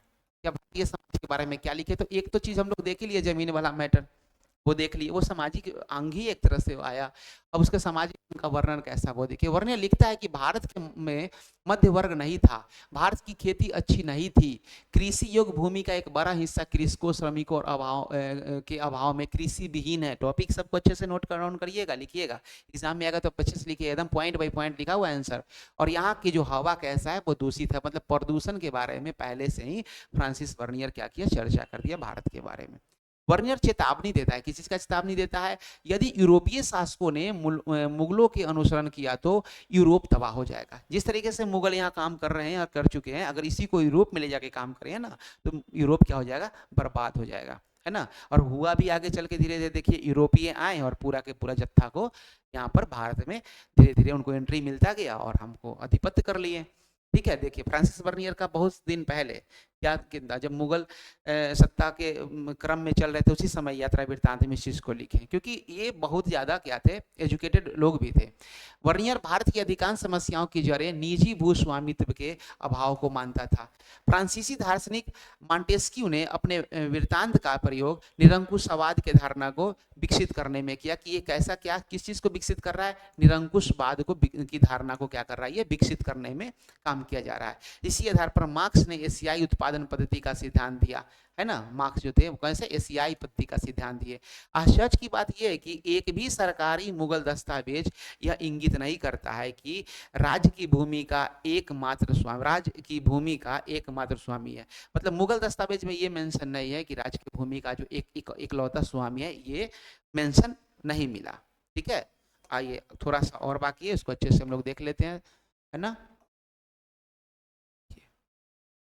क्या भारतीय समाज के बारे में क्या लिखे, तो एक तो चीज हम लोग देख ही लिए, जमीन वाला मैटर, वो देख लिए, वो सामाजिक अंग ही एक तरह से आया। अब उसका सामाजिक अंग का वर्णन कैसा, वो देखिए। वर्णन लिखता है कि भारत के में मध्य वर्ग नहीं था, भारत की खेती अच्छी नहीं थी, कृषि योग्य भूमि का एक बड़ा हिस्सा कृषकों, श्रमिकों और के अभाव में कृषि विहीन है। टॉपिक सबको अच्छे से नोट डाउन करिएगा, लिखिएगा, एग्जाम में आएगा तो अच्छे से लिखिए, एकदम पॉइंट बाई पॉइंट लिखा हुआ आंसर। और यहाँ की जो हवा कैसा है, वो दूषित है। मतलब प्रदूषण के बारे में पहले से ही फ्रांसिस वर्नियर क्या किया, चर्चा कर दिया भारत के बारे में। वर्नियर चेतावनी देता है, किस चीज का चेतावनी देता है, यदि यूरोपीय शासकों ने मुगलों के अनुसरण किया तो यूरोप तबाह हो जाएगा। जिस तरीके से मुगल यहाँ काम कर रहे हैं और कर चुके हैं, अगर इसी को यूरोप में ले जाके काम करें ना, तो यूरोप क्या हो जाएगा, बर्बाद हो जाएगा, है ना। और हुआ भी आगे चल के, धीरे धीरे देखिए यूरोपीय आए और पूरा के पूरा जत्था को यहाँ पर भारत में धीरे धीरे उनको एंट्री मिलता गया और हमको अधिपत्य कर लिए। ठीक है, देखिए फ्रांसिस वर्नियर का बहुत दिन पहले क्या किया, जब मुगल सत्ता के क्रम में चल रहे थे, उसी समय यात्रा वृत्तांत में इस चीज को लिखे, क्योंकि ये बहुत ज्यादा क्या थे, एजुकेटेड लोग भी थे। वर्नियर भारत की अधिकांश समस्याओं की जड़ें निजी भूस्वामित्व के अभाव को मानता था। फ्रांसीसी दार्शनिक मॉन्टेस्क्यू ने अपने वृत्तांत का प्रयोग निरंकुशवाद के धारणा को विकसित करने में किया, कि ये कैसा, क्या किस चीज को विकसित कर रहा है, निरंकुशवाद को की धारणा को क्या कर रहा है, ये विकसित करने में काम किया जा रहा है। इसी आधार पर मार्क्स ने एशियाई उत्पादन पद्धति का सिद्धांत दिया, है ना। मार्क्स जो थे वो कैसे एशियाई पद्धति का सिद्धांत दिए। आश्चर्य की बात यह है कि एक भी सरकारी मुगल दस्तावेज यह इंगित नहीं करता है कि राज्य की भूमि का एकमात्र स्वामी, राज्य की भूमि का एकमात्र स्वामी है। मतलब मुगल दस्तावेज में ये मेंशन नहीं है कि राज्य की भूमि का जो इकलौता स्वामी है, ये मेंशन नहीं मिला। ठीक है, आइए थोड़ा सा और बाकी है, उसको अच्छे से हम लोग देख लेते हैं, है ना।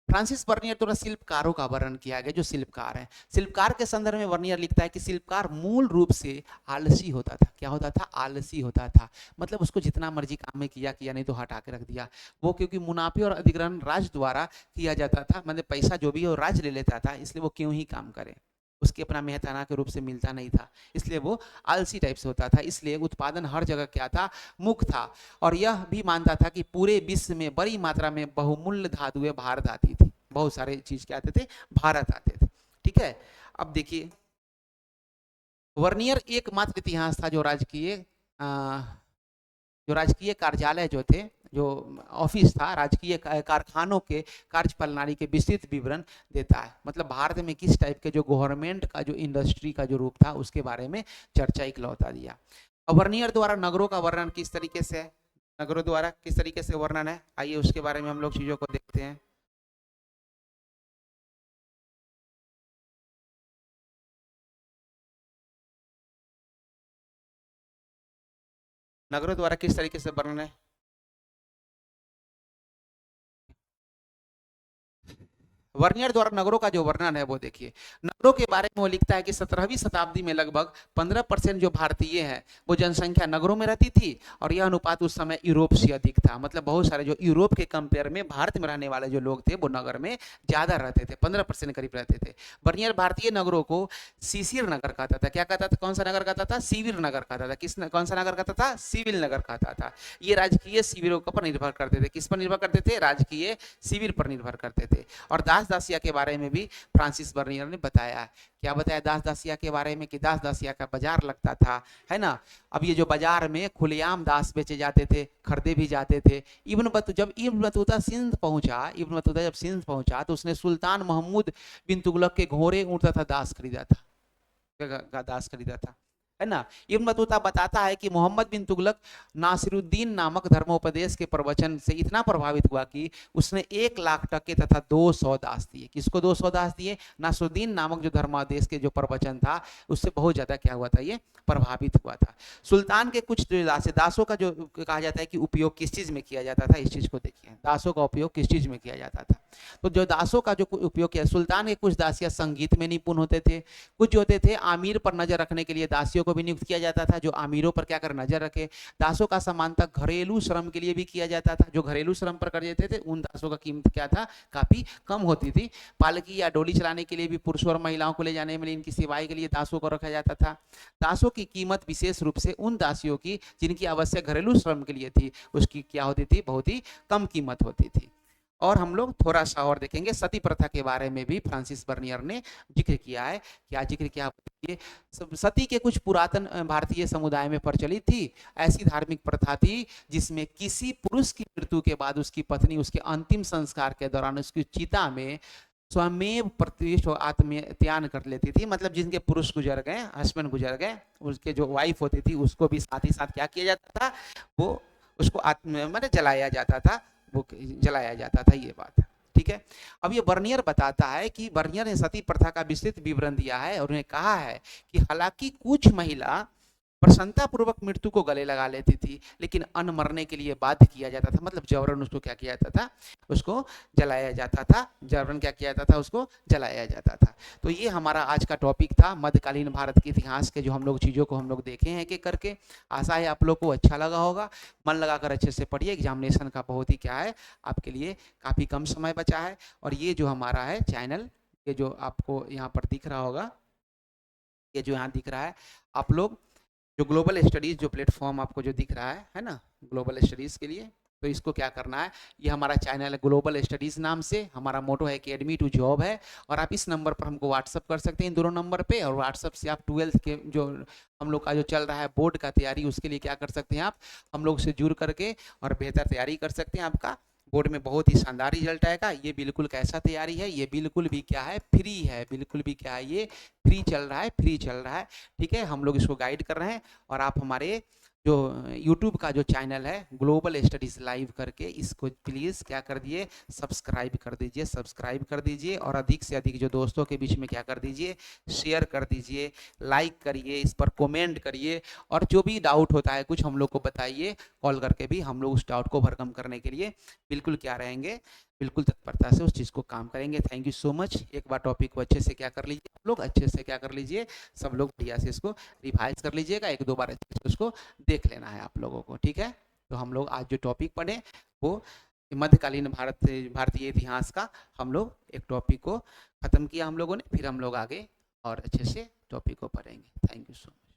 फ्रांसिस वर्नियर द्वारा शिल्पकारों का वर्णन किया गया, जो शिल्पकार हैं। शिल्पकार के संदर्भ में वर्नियर लिखता है कि शिल्पकार मूल रूप से आलसी होता था। क्या होता था, आलसी होता था। मतलब उसको जितना मर्जी काम में किया, नहीं तो हटा के रख दिया। वो क्योंकि मुनाफे और अधिग्रहण राज्य द्वारा किया जाता था, मतलब पैसा जो भी है वो राज्य ले लेता था, इसलिए वो क्यों ही काम करे, उसके अपना मेहनताना के रूप से मिलता नहीं था, इसलिए वो आलसी टाइप से होता था। इसलिए उत्पादन हर जगह क्या था, मुक्त था। और यह भी मानता था कि पूरे विश्व में बड़ी मात्रा में बहुमूल्य धातुएं भारत आती थी, बहुत सारे चीज क्या आते थे, भारत आते थे। ठीक है, अब देखिए वर्नियर एकमात्र इतिहास था जो राजकीय कार्यालय जो थे, जो ऑफिस था, राजकीय कारखानों के कार्य प्रणाली के विस्तृत विवरण देता है। मतलब भारत में किस टाइप के जो गवर्नमेंट का जो इंडस्ट्री का जो रूप था, उसके बारे में चर्चा इकलौता दिया। वर्नियर द्वारा नगरों का वर्णन किस तरीके से है, नगरों द्वारा किस तरीके से वर्णन है, आइए उसके बारे में हम लोग चीजों को देखते हैं। नगरों द्वारा किस तरीके से वर्णन है, वर्नियर द्वारा नगरों का जो वर्णन है वो देखिए। नगरों के बारे में वो लिखता है कि 17वीं शताब्दी में लगभग 15% जो भारतीय हैं वो जनसंख्या नगरों में रहती थी, और यह अनुपात उस समय यूरोप से अधिक था। मतलब बहुत सारे जो यूरोप के कंपेयर में भारत में रहने वाले जो लोग थे वो नगर में ज्यादा रहते थे, 15% करीब रहते थे। वर्नियर भारतीय नगरों को शिशिर नगर कहता था। क्या कहता था, कौन सा नगर कहता था, सिविल नगर कहता था। कौन सा नगर कहता था, सिविल नगर कहता था। ये राजकीय शिविरों पर निर्भर करते थे, किस पर निर्भर करते थे, राजकीय शिविर पर निर्भर करते थे। और दास दासिया के बारे में भी फ्रांसिस वर्नियर ने बताया। क्या बताया दास दासिया के बारे में, कि दास दासिया का बाजार लगता था, है ना। अब ये जो बाजार में खुलेआम दास बेचे जाते थे, खरीदे भी जाते थे। जब इब्न बतूता सिंध जब सिंध पहुंचा तो उसने सुल्तान महमूद बिन तुगलक के घोड़े ऊँट तथा दास खरीदा था, है ना। इब्न बतूता बताता है कि मोहम्मद बिन तुगलक नासिरुद्दीन नामक धर्मोपदेश के प्रवचन से इतना प्रभावित हुआ कि उसने 1 लाख टके तथा 200 दास दिए। किसको 200 दास दिए, नासिरुद्दीन नामक जो धर्मादेश के जो प्रवचन था, उससे बहुत ज्यादा क्या हुआ था, ये प्रभावित हुआ था। सुल्तान के कुछ जो दासों का जो कहा जाता है कि उपयोग किस चीज में किया जाता था, इस चीज को देखिए, दासों का उपयोग किस चीज में किया जाता था। तो जो दासों का जो उपयोग किया, सुल्तान के कुछ दासियां संगीत में निपुण होते थे, कुछ जो होते थे आमिर पर नजर रखने के लिए दासियों को भी नियुक्त किया जाता था, जो आमिरों पर क्या कर नजर रखे। दासों का समानता घरेलू श्रम के लिए भी किया जाता था। जो घरेलू श्रम पर कर देते थे, उन दासों का कीमत क्या था, काफी कम होती थी। पालकी या डोली चलाने के लिए भी पुरुषों और महिलाओं को ले जाने में इनकी सेवाएं के लिए दासों को रखा जाता था। दासों की कीमत विशेष रूप से उन दासियों की जिनकी आवश्यक घरेलू श्रम के लिए थी, उसकी क्या होती थी, बहुत ही कम कीमत होती थी। और हम लोग थोड़ा सा और देखेंगे सती प्रथा के बारे में भी फ्रांसिस बर्नियर ने जिक्र किया है। क्या जिक्र किया बताइए? सती के कुछ पुरातन भारतीय समुदाय में प्रचलित थी। ऐसी धार्मिक प्रथा थी जिसमें किसी पुरुष की मृत्यु के बाद उसकी पत्नी उसके अंतिम संस्कार के दौरान उसकी चिता में स्वमेव प्रतिष्ठ आत्मत्यान कर लेती थी। मतलब जिनके पुरुष गुजर गए, हस्बैंड गुजर गए, उसके जो वाइफ होती थी उसको भी साथ ही साथ क्या किया जाता था, वो उसको आत्म माने जलाया जाता था, वो जलाया जाता था, ये बात। ठीक है। अब ये बर्नियर बताता है कि बर्नियर ने सती प्रथा का विस्तृत विवरण दिया है और उन्हें कहा है कि हालांकि कुछ महिला प्रसन्नता पूर्वक मृत्यु को गले लगा लेती थी, लेकिन अन्न मरने के लिए बाध्य किया जाता था। मतलब जबरन उसको क्या किया जाता था, उसको जलाया जाता था। जबरन क्या किया जाता था, उसको जलाया जाता था। तो ये हमारा आज का टॉपिक था, मध्यकालीन भारत के इतिहास के जो हम लोग चीज़ों को हम लोग देखे हैं एक एक करके। आशा है आप लोग को अच्छा लगा होगा। मन लगाकर अच्छे से पढ़िए, एग्जामिनेशन का बहुत ही क्या है आपके लिए काफ़ी कम समय बचा है। और ये जो हमारा है चैनल, ये जो आपको यहाँ पर दिख रहा होगा, ये जो यहाँ दिख रहा है, आप लोग जो ग्लोबल स्टडीज़ जो प्लेटफॉर्म आपको जो दिख रहा है ना, ग्लोबल स्टडीज़ के लिए, तो इसको क्या करना है, ये हमारा चैनल है ग्लोबल स्टडीज़ नाम से। हमारा मोटो है एकेडमी टू जॉब है। और आप इस नंबर पर हमको व्हाट्सअप कर सकते हैं, इन दोनों नंबर पे। और व्हाट्सअप से आप 12th के जो हम लोग का जो चल रहा है बोर्ड का तैयारी, उसके लिए क्या कर सकते हैं, आप हम लोग से जुड़ करके और बेहतर तैयारी कर सकते हैं। आपका बोर्ड में बहुत ही शानदार रिजल्ट आएगा। ये बिल्कुल कैसा तैयारी है, ये बिल्कुल भी क्या है, फ्री है। बिल्कुल भी क्या है, ये फ्री चल रहा है, फ्री चल रहा है। ठीक है, हम लोग इसको गाइड कर रहे हैं। और आप हमारे जो यूट्यूब का जो चैनल है ग्लोबल स्टडीज लाइव करके, इसको प्लीज़ क्या कर दिए, सब्सक्राइब कर दीजिए, सब्सक्राइब कर दीजिए। और अधिक से अधिक जो दोस्तों के बीच में क्या कर दीजिए, शेयर कर दीजिए, लाइक करिए, इस पर कमेंट करिए। और जो भी डाउट होता है कुछ हम लोग को बताइए, कॉल करके भी हम लोग उस डाउट को ओवरकम करने के लिए बिल्कुल क्या रहेंगे, बिल्कुल तत्परता से उस चीज़ को काम करेंगे। Thank you so much. एक बार टॉपिक को अच्छे से क्या कर लीजिए, आप लोग अच्छे से क्या कर लीजिए, सब लोग बढ़िया से इसको रिवाइज कर लीजिएगा। एक दो बार अच्छे से उसको देख लेना है आप लोगों को। ठीक है, तो हम लोग आज जो टॉपिक पढ़े वो मध्यकालीन भारतीय इतिहास का हम लोग एक टॉपिक को ख़त्म किया हम लोगों ने। फिर हम लोग आगे और अच्छे से टॉपिक को पढ़ेंगे। Thank you so much.